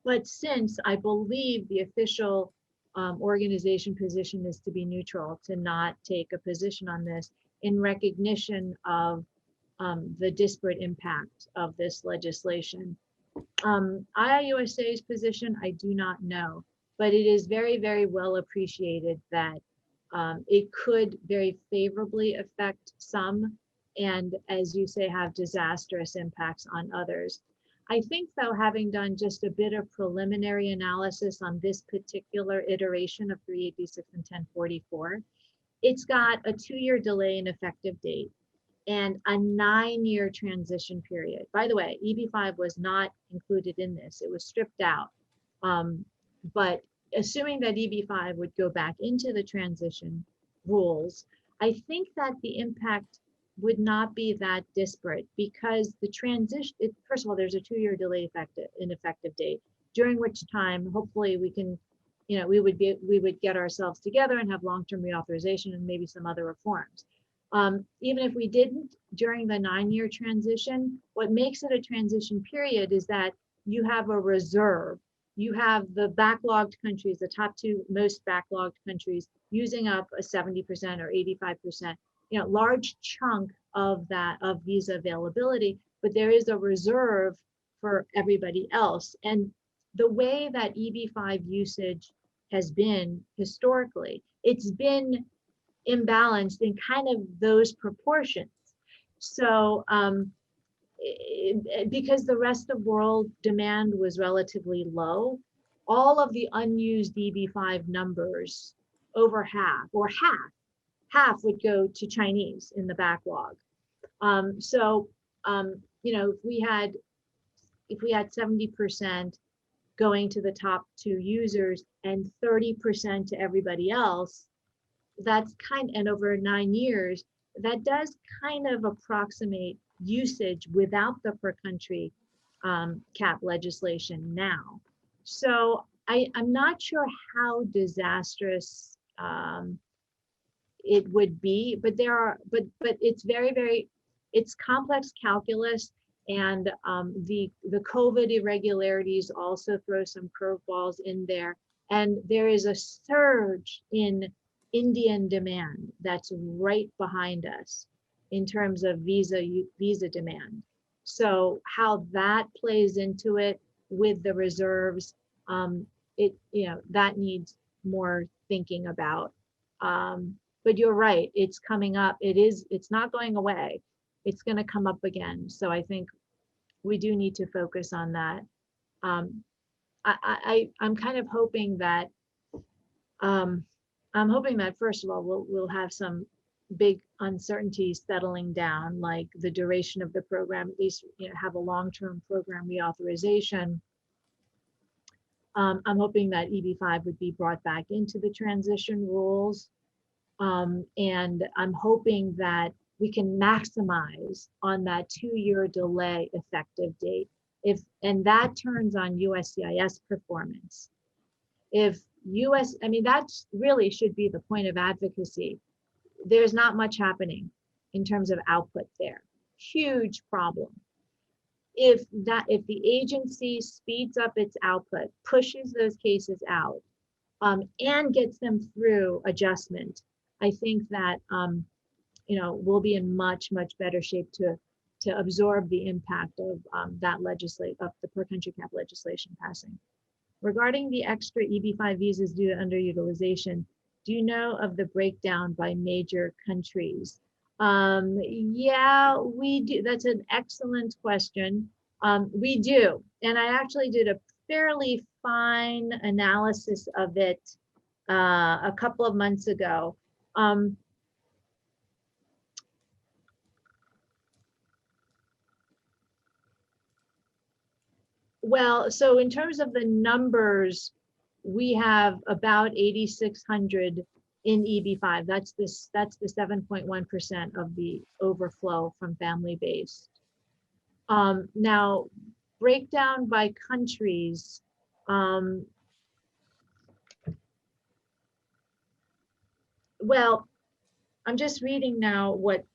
Speaker 1: But since I believe the official organization position is to be neutral, to not take a position on this in recognition of the disparate impact of this legislation. IIUSA's position, I do not know, but it is very, very well appreciated that it could very favorably affect some, and as you say, have disastrous impacts on others. I think though, having done just a bit of preliminary analysis on this particular iteration of 386 and 1044, it's got a 2-year delay in effective date and a 9-year transition period. By the way, EB5 was not included in this, it was stripped out. But assuming that EB5 would go back into the transition rules, I think that the impact would not be that disparate because the transition, first of all, there's a 2-year delay in effective date, during which time, hopefully we can, you know, we would get ourselves together and have long-term reauthorization and maybe some other reforms. Even if we didn't during the 9-year transition, what makes it a transition period is that you have a reserve. You have the backlogged countries, the top 2 most backlogged countries using up a 70% or 85%, you know, large chunk of that, of visa availability, but there is a reserve for everybody else. And the way that EB5 usage has been historically, it's been imbalanced in kind of those proportions. So because the rest of world demand was relatively low, all of the unused EB5 numbers, over half or half would go to Chinese in the backlog. You know, if we had 70% going to the top 2 users and 30% to everybody else, that's and over 9 years, that does kind of approximate usage without the per country cap legislation now. So I'm not sure how disastrous it would be, but but it's very, it's complex calculus, and the COVID irregularities also throw some curveballs in there, and there is a surge in Indian demand that's right behind us in terms of visa demand. So how that plays into it with the reserves, that needs more thinking about. But you're right, it's coming up. It's not going away. It's going to come up again. So I think we do need to focus on that. I'm kind of hoping that first of all, we'll have some big uncertainties settling down, like the duration of the program, at least, you know, have a long-term program reauthorization. I'm hoping that EB5 would be brought back into the transition rules. And I'm hoping that we can maximize on that 2-year delay effective date. And that turns on USCIS performance. If I mean, that really should be the point of advocacy. There's not much happening in terms of output there. Huge problem. If the agency speeds up its output, pushes those cases out, and gets them through adjustment, I think that we'll be in much better shape to absorb the impact of the per country cap legislation passing. Regarding the extra EB5 visas due to underutilization, do you know of the breakdown by major countries? Yeah, we do. That's an excellent question. We do. And I actually did a fairly fine analysis of it a couple of months ago. Well, so in terms of the numbers, we have about 8,600 in EB5. That's the 7.1% of the overflow from family-based. Now, breakdown by countries. Well, I'm just reading now what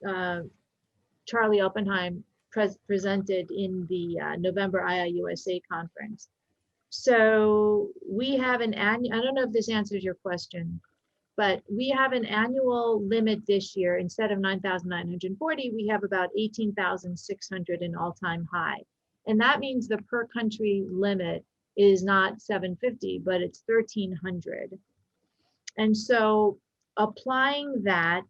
Speaker 1: Charlie Oppenheim presented in the November IIUSA conference. So we have an annual, I don't know if this answers your question, but we have an annual limit this year. Instead of 9,940, we have about 18,600, an all-time high. And that means the per country limit is not 750, but it's 1,300. And so applying that,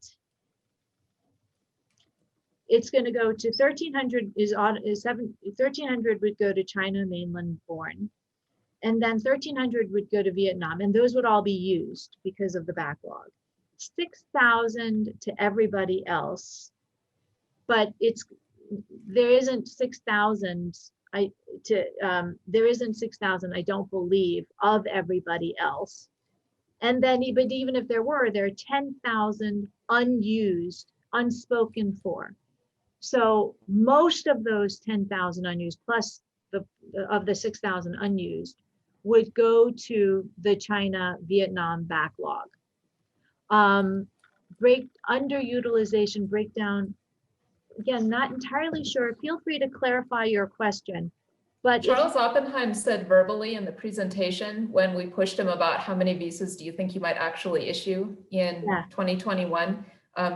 Speaker 1: it's going to go to 1,300 1,300 would go to China mainland born, and then 1,300 would go to Vietnam, and those would all be used because of the backlog. 6,000 to everybody else, but there isn't 6,000. There isn't 6,000. I don't believe of everybody else, and then even if there are 10,000 unused, unspoken for. So most of those 10,000 unused plus of the 6,000 unused would go to the China Vietnam backlog. Underutilization breakdown, again, not entirely sure. Feel free to clarify your question. But
Speaker 2: Charles Oppenheim said verbally in the presentation when we pushed him about how many visas do you think you might actually issue in 2021,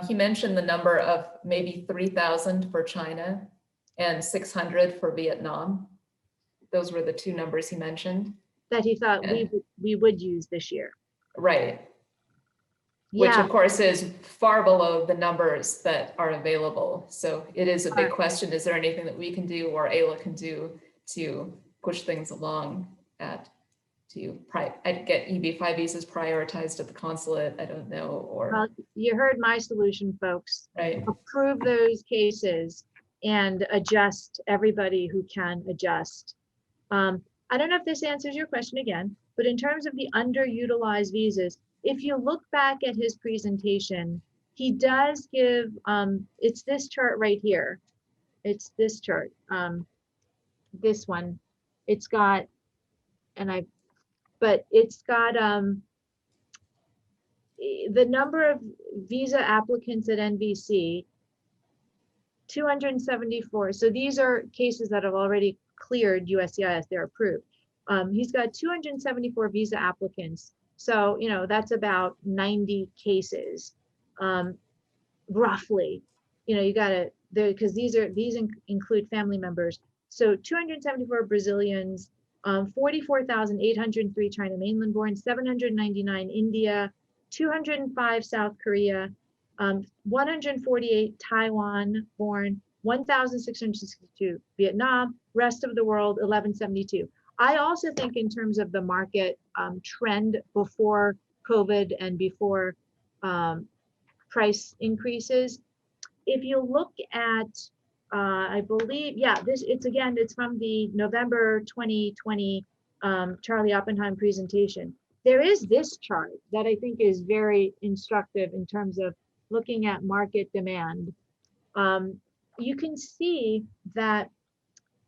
Speaker 2: he mentioned the number of maybe 3,000 for China and 600 for Vietnam. Those were the two numbers he mentioned.
Speaker 1: That he thought we would use this year.
Speaker 2: Right.
Speaker 1: Yeah.
Speaker 2: Which of course is far below the numbers that are available. So it is a big question. Is there anything that we can do or AILA can do to push things along to get EB5 visas prioritized at the consulate? I don't know. Or
Speaker 1: well, you heard my solution, folks.
Speaker 2: Right.
Speaker 1: Approve those cases and adjust everybody who can adjust. I don't know if this answers your question again, but in terms of the underutilized visas, if you look back at his presentation, he does give, it's this chart right here. It's this chart, this one. It's got, but it's got the number of visa applicants at NVC, 274. So these are cases that have already cleared USCIS, they're approved. He's got 274 visa applicants. So, that's about 90 cases, roughly. You gotta, because these include family members. So 274 Brazilians, 44,803 China mainland born, 799 India, 205 South Korea, 148 Taiwan born, 1,662 Vietnam, rest of the world 1172. I also think in terms of the market trend before COVID and before price increases, if you look at, I believe, it's from the November 2020 Charlie Oppenheim presentation. There is this chart that I think is very instructive in terms of looking at market demand. You can see that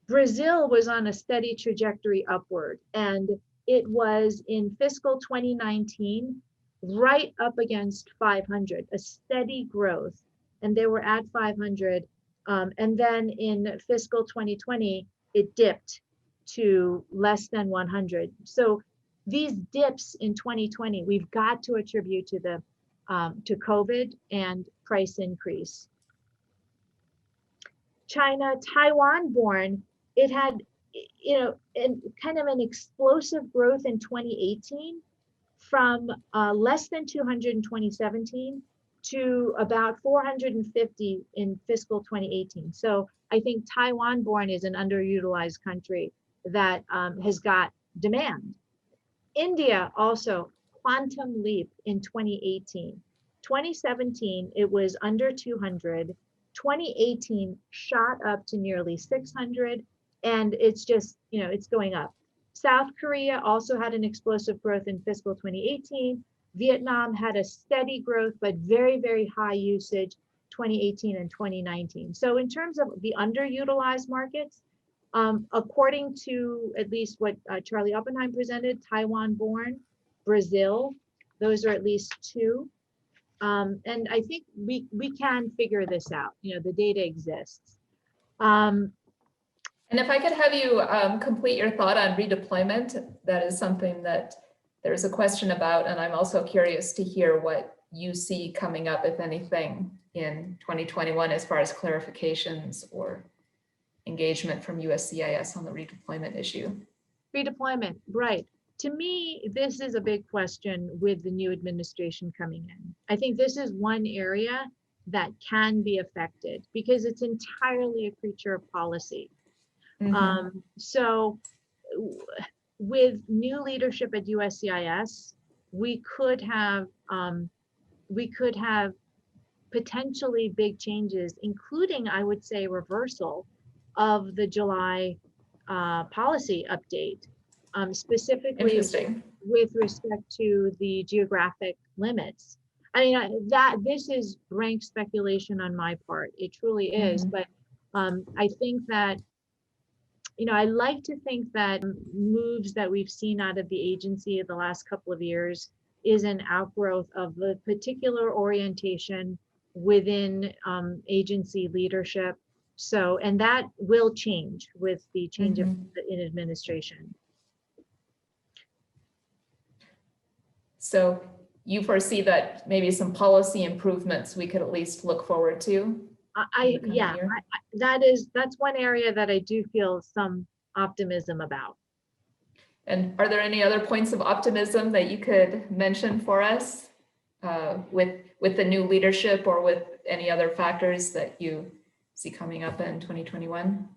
Speaker 1: Brazil was on a steady trajectory upward, and it was in fiscal 2019 right up against 500, a steady growth, and they were at 500. And then in fiscal 2020, it dipped to less than 100. So these dips in 2020, we've got to attribute to the to COVID and price increase. China, Taiwan born, it had, you know, kind of an explosive growth in 2018 from less than 200 in 2017 to about 450 in fiscal 2018. So I think Taiwan born is an underutilized country that has got demand. India also, quantum leap in 2018. 2017, it was under 200. 2018 shot up to nearly 600, and it's just, you know, it's going up. South Korea also had an explosive growth in fiscal 2018. Vietnam had a steady growth, but very, very high usage 2018 and 2019. So in terms of the underutilized markets, according to at least what Charlie Oppenheim presented, Taiwan born, Brazil, those are at least two. And I think we can figure this out. You know, the data exists.
Speaker 2: And if I could have you complete your thought on redeployment, that is something that there's a question about, and I'm also curious to hear what you see coming up, if anything, in 2021 as far as clarifications or engagement from USCIS on the redeployment issue.
Speaker 1: Redeployment, right. To me, this is a big question with the new administration coming in. I think this is one area that can be affected because it's entirely a creature of policy. Mm-hmm. So with new leadership at USCIS, we could have potentially big changes, including, I would say, reversal of the July policy update, specifically with respect to the geographic limits. I mean, that this is rank speculation on my part. It truly is, but I think that, you know, I like to think that moves that we've seen out of the agency in the last couple of years is an outgrowth of the particular orientation within agency leadership. So, and that will change with the change in administration.
Speaker 2: So you foresee that maybe some policy improvements we could at least look forward to?
Speaker 1: That's one area that I do feel some optimism about.
Speaker 2: And are there any other points of optimism that you could mention for us with the new leadership or with any other factors that you see coming up in 2021?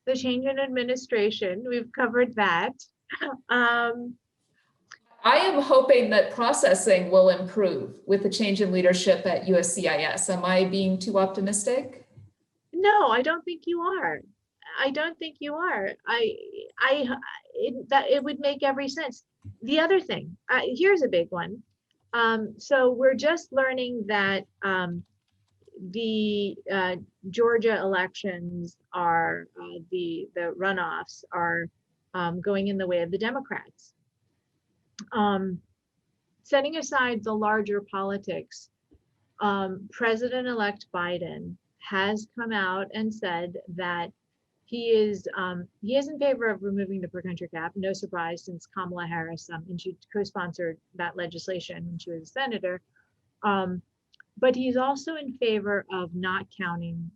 Speaker 1: The change in administration, we've covered that.
Speaker 2: I am hoping that processing will improve with the change in leadership at USCIS. Am I being too optimistic?
Speaker 1: No, I don't think you are. I don't think you are. It would make every sense. The other thing, here's a big one. So we're just learning that the Georgia elections are the runoffs are going in the way of the Democrats. Setting aside the larger politics, President-elect Biden has come out and said that he is in favor of removing the per country cap. No surprise, since Kamala Harris and she co-sponsored that legislation when she was a senator. But he's also in favor of not counting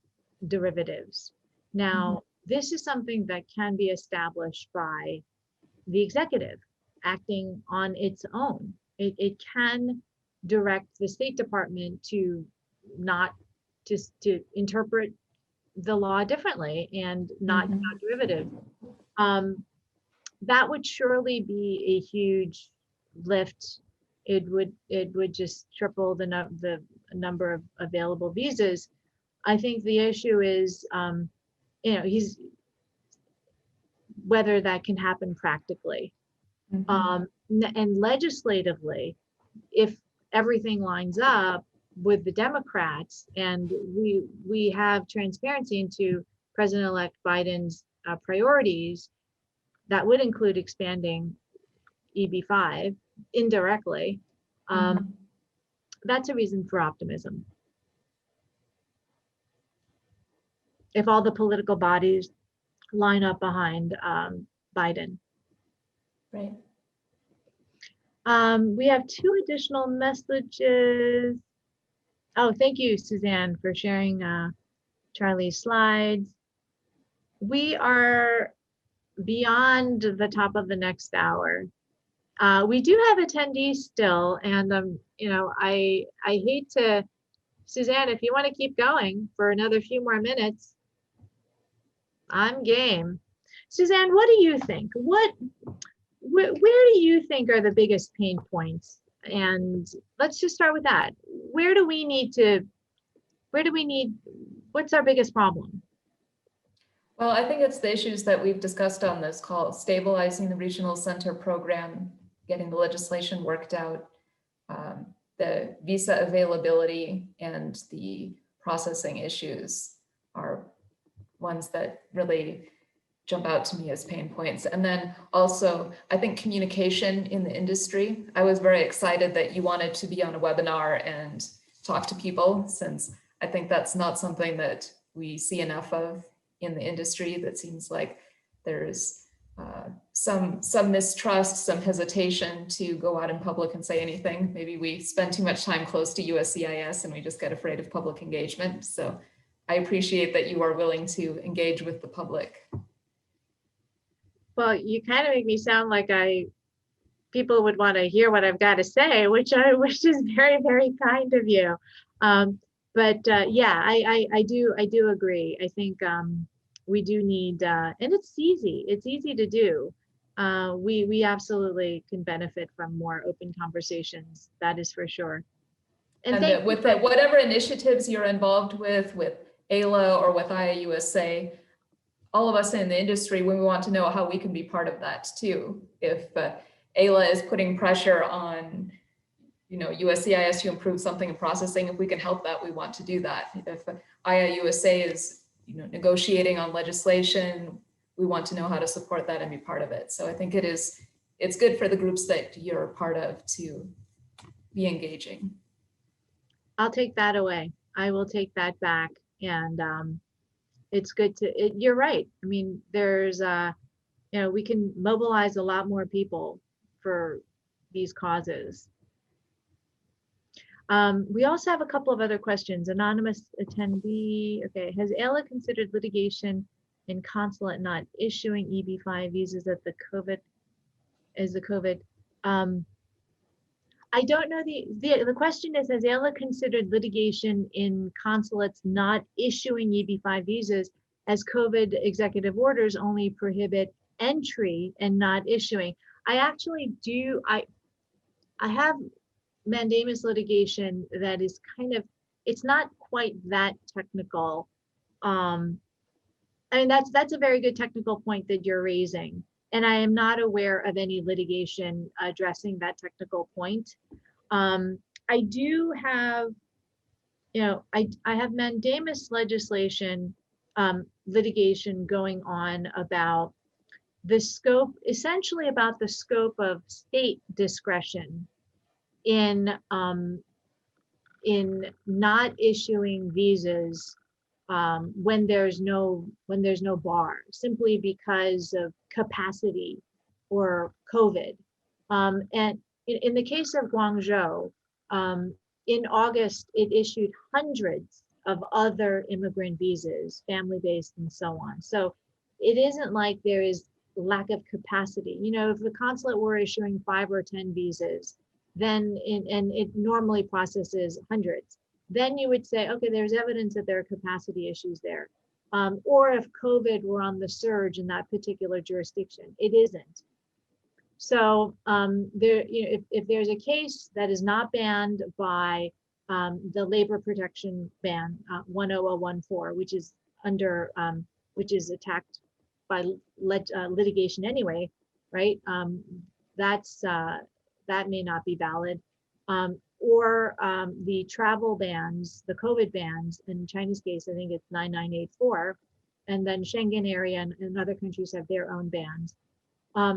Speaker 1: derivatives. Now, this is something that can be established by the executive acting on its own. It can direct the State Department to not just to interpret the law differently and not count derivative. That would surely be a huge lift. It would just triple the number of available visas. I think the issue is, whether that can happen practically. And legislatively, if everything lines up with the Democrats and we have transparency into President-elect Biden's priorities, that would include expanding EB-5 indirectly. That's a reason for optimism. If all the political bodies line up behind Biden.
Speaker 2: Right.
Speaker 1: We have 2 additional messages. Oh, thank you, Suzanne, for sharing Charlie's slides. We are beyond the top of the next hour. We do have attendees still, and I hate to, Suzanne, if you want to keep going for another few more minutes, I'm game. Suzanne, what do you think? Where do you think are the biggest pain points? And let's just start with that. What's our biggest problem?
Speaker 2: Well, I think it's the issues that we've discussed on this call: stabilizing the regional center program, getting the legislation worked out, the visa availability and the processing issues are ones that really jump out to me as pain points. And then also, I think communication in the industry. I was very excited that you wanted to be on a webinar and talk to people, since I think that's not something that we see enough of in the industry. That seems like there's some mistrust, some hesitation to go out in public and say anything. Maybe we spend too much time close to USCIS and we just get afraid of public engagement. So I appreciate that you are willing to engage with the public.
Speaker 1: Well, you kind of make me sound like people would want to hear what I've got to say, which is very, very kind of you. Yeah, I do agree. I think we do need, and it's easy to do. We absolutely can benefit from more open conversations. That is for sure.
Speaker 2: And with whatever initiatives you're involved with AILA or with IAUSA, all of us in the industry, we want to know how we can be part of that too. If AILA is putting pressure on, USCIS to improve something in processing, if we can help that, we want to do that. If IAUSA is, negotiating on legislation, we want to know how to support that and be part of it. So I think it's good for the groups that you're part of to be engaging.
Speaker 1: I'll take that away. I will take that back. And it's good you're right. I mean, there's, we can mobilize a lot more people for these causes. We also have a couple of other questions. Anonymous attendee. Okay, has AILA considered litigation in consulate not issuing EB-5 visas at the COVID? I don't know the question is, has AILA considered litigation in consulates not issuing EB-5 visas, as COVID executive orders only prohibit entry and not issuing? I actually do. I have mandamus litigation that is it's not quite that technical. I mean, that's a very good technical point that you're raising. And I am not aware of any litigation addressing that technical point. I do have, I have mandamus legislation, litigation going on about the scope, essentially about the scope of state discretion in not issuing visas when there's no bar, simply because of capacity or COVID. And in the case of Guangzhou, in August, it issued hundreds of other immigrant visas, family-based and so on. So it isn't like there is lack of capacity. If the consulate were issuing 5 or 10 visas, then and it normally processes hundreds, then you would say, okay, there's evidence that there are capacity issues there. Or if COVID were on the surge in that particular jurisdiction, it isn't. So if there's a case that is not banned by the labor protection ban 10014, which is under which is attacked by litigation anyway, right? That may not be valid. Or the travel bans, the COVID bans, in Chinese case, I think it's 9984, and then Schengen area and other countries have their own bans.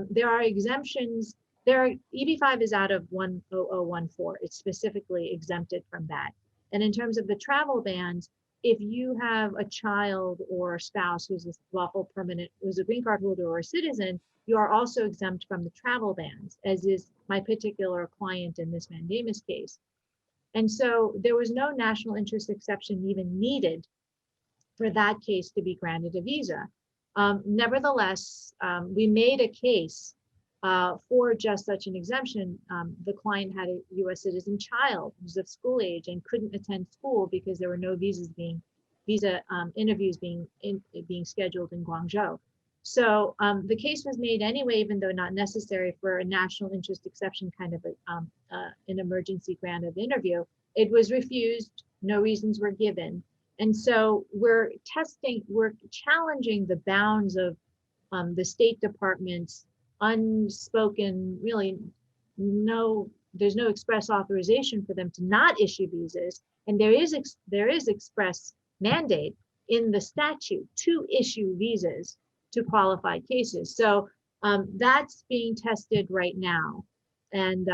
Speaker 1: There are exemptions. EB5 is out of 10014. It's specifically exempted from that. And in terms of the travel bans, if you have a child or a spouse who's a lawful permanent, who's a green card holder or a citizen, you are also exempt from the travel bans, as is my particular client in this mandamus case. And so there was no national interest exception even needed for that case to be granted a visa. Nevertheless, we made a case for just such an exemption. The client had a US citizen child who was of school age and couldn't attend school because there were no visa interviews being scheduled in Guangzhou. So the case was made anyway, even though not necessary for a national interest exception kind of an emergency grant of interview. It was refused, no reasons were given. And so we're challenging the bounds of the State Department's unspoken, really there's no express authorization for them to not issue visas. And there is express mandate in the statute to issue visas to qualified cases. So that's being tested right now. And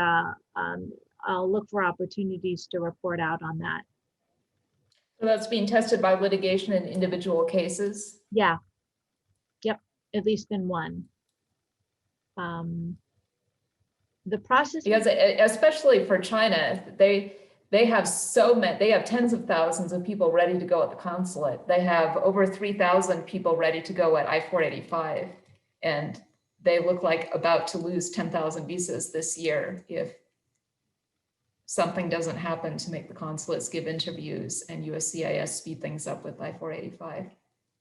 Speaker 1: I'll look for opportunities to report out on that.
Speaker 2: So that's being tested by litigation in individual cases?
Speaker 1: Yeah. Yep. At least in one. The process,
Speaker 2: because especially for China, they have they have tens of thousands of people ready to go at the consulate. They have over 3,000 people ready to go at I-485, and they look like about to lose 10,000 visas this year if something doesn't happen to make the consulates give interviews and USCIS speed things up with I-485.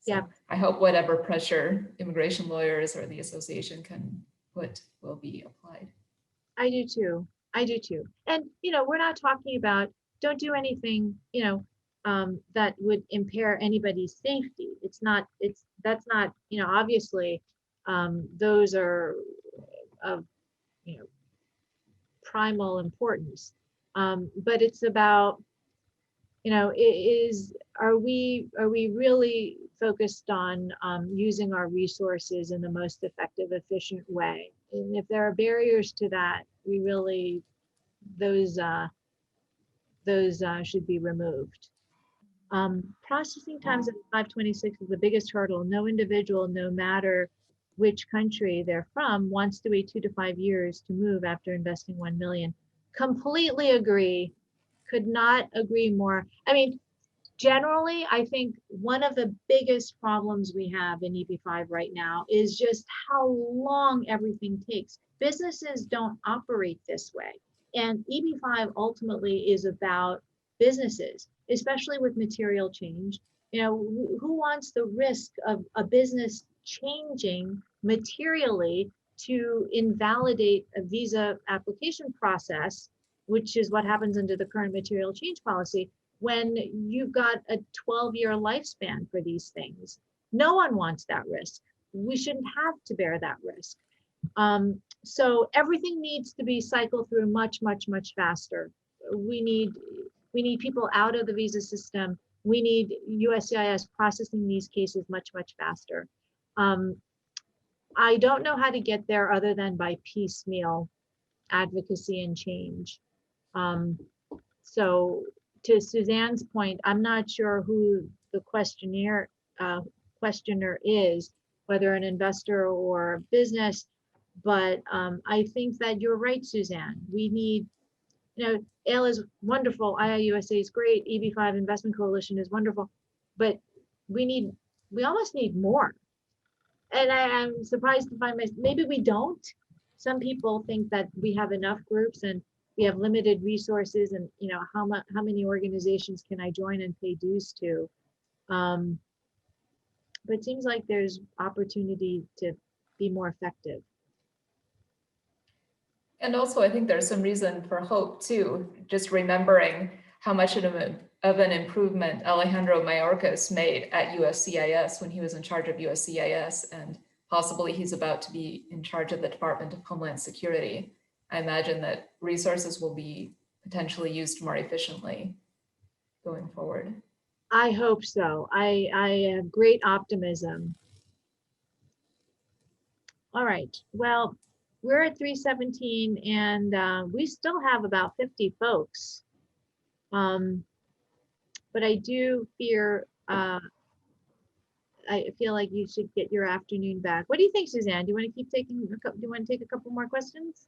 Speaker 2: So
Speaker 1: yeah,
Speaker 2: I hope whatever pressure immigration lawyers or the association can put will be applied.
Speaker 1: I do too. And, we're not talking about, don't do anything, that would impair anybody's safety. That's not, obviously, those are of, primal importance. But it's about, are we really focused on using our resources in the most effective, efficient way? And if there are barriers to that, we really, those should be removed. Processing times at 526 is the biggest hurdle. No individual, no matter which country they're from, wants to wait 2 to 5 years to move after investing 1 million. Completely agree. Could not agree more. I mean, generally, I think one of the biggest problems we have in EB5 right now is just how long everything takes. Businesses don't operate this way. And EB5 ultimately is about businesses, especially with material change. Who wants the risk of a business changing materially to invalidate a visa application process, which is what happens under the current material change policy, when you've got a 12-year lifespan for these things? No one wants that risk. We shouldn't have to bear that risk. So everything needs to be cycled through much, much, much faster. We need people out of the visa system. We need USCIS processing these cases much, much faster. I don't know how to get there other than by piecemeal advocacy and change. So to Suzanne's point, I'm not sure who the questioner is, whether an investor or business, but I think that you're right, Suzanne. We need, AIL is wonderful, IIUSA is great, EB5 Investment Coalition is wonderful, but we almost need more. And I'm surprised to find maybe we don't. Some people think that we have enough groups and we have limited resources, and how many organizations can I join and pay dues to? But it seems like there's opportunity to be more effective.
Speaker 2: And also, I think there's some reason for hope too, just remembering how much of an improvement Alejandro Mayorkas made at USCIS when he was in charge of USCIS, and possibly he's about to be in charge of the Department of Homeland Security. I imagine that resources will be potentially used more efficiently going forward.
Speaker 1: I hope so. I have great optimism. All right, well, we're at 3:17 and we still have about 50 folks. But I do fear, I feel like you should get your afternoon back. What do you think, Suzanne? Do you want to keep taking, do you want to take a couple more questions?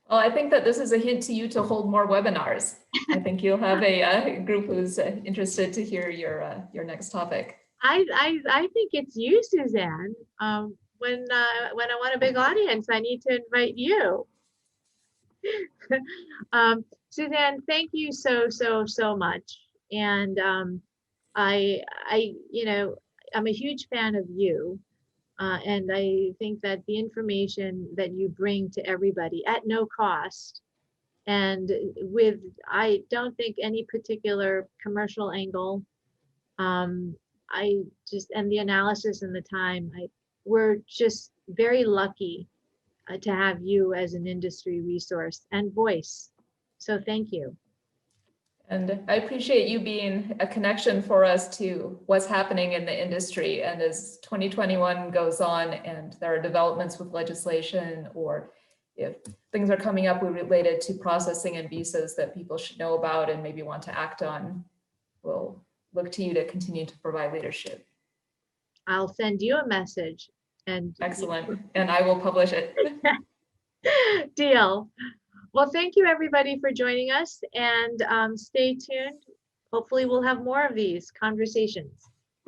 Speaker 2: Well, I think that this is a hint to you to hold more webinars. I think you'll have a group who's interested to hear your next topic.
Speaker 1: I think it's you, Suzanne. When I want a big audience, I need to invite you. Suzanne, thank you so much. And you know, I'm a huge fan of you. And I think that the information that you bring to everybody at no cost and with, I don't think any particular commercial angle, I just, and the analysis and the time, we're just very lucky to have you as an industry resource and voice. So thank you.
Speaker 2: And I appreciate you being a connection for us to what's happening in the industry. And as 2021 goes on and there are developments with legislation, or if things are coming up related to processing and visas that people should know about and maybe want to act on, we'll look to you to continue to provide leadership.
Speaker 1: I'll send you a message. And
Speaker 2: excellent. And I will publish it.
Speaker 1: Deal. Well, thank you everybody for joining us, and stay tuned. Hopefully we'll have more of these conversations.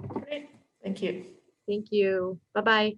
Speaker 2: Great. Thank you.
Speaker 1: Thank you. Bye-bye.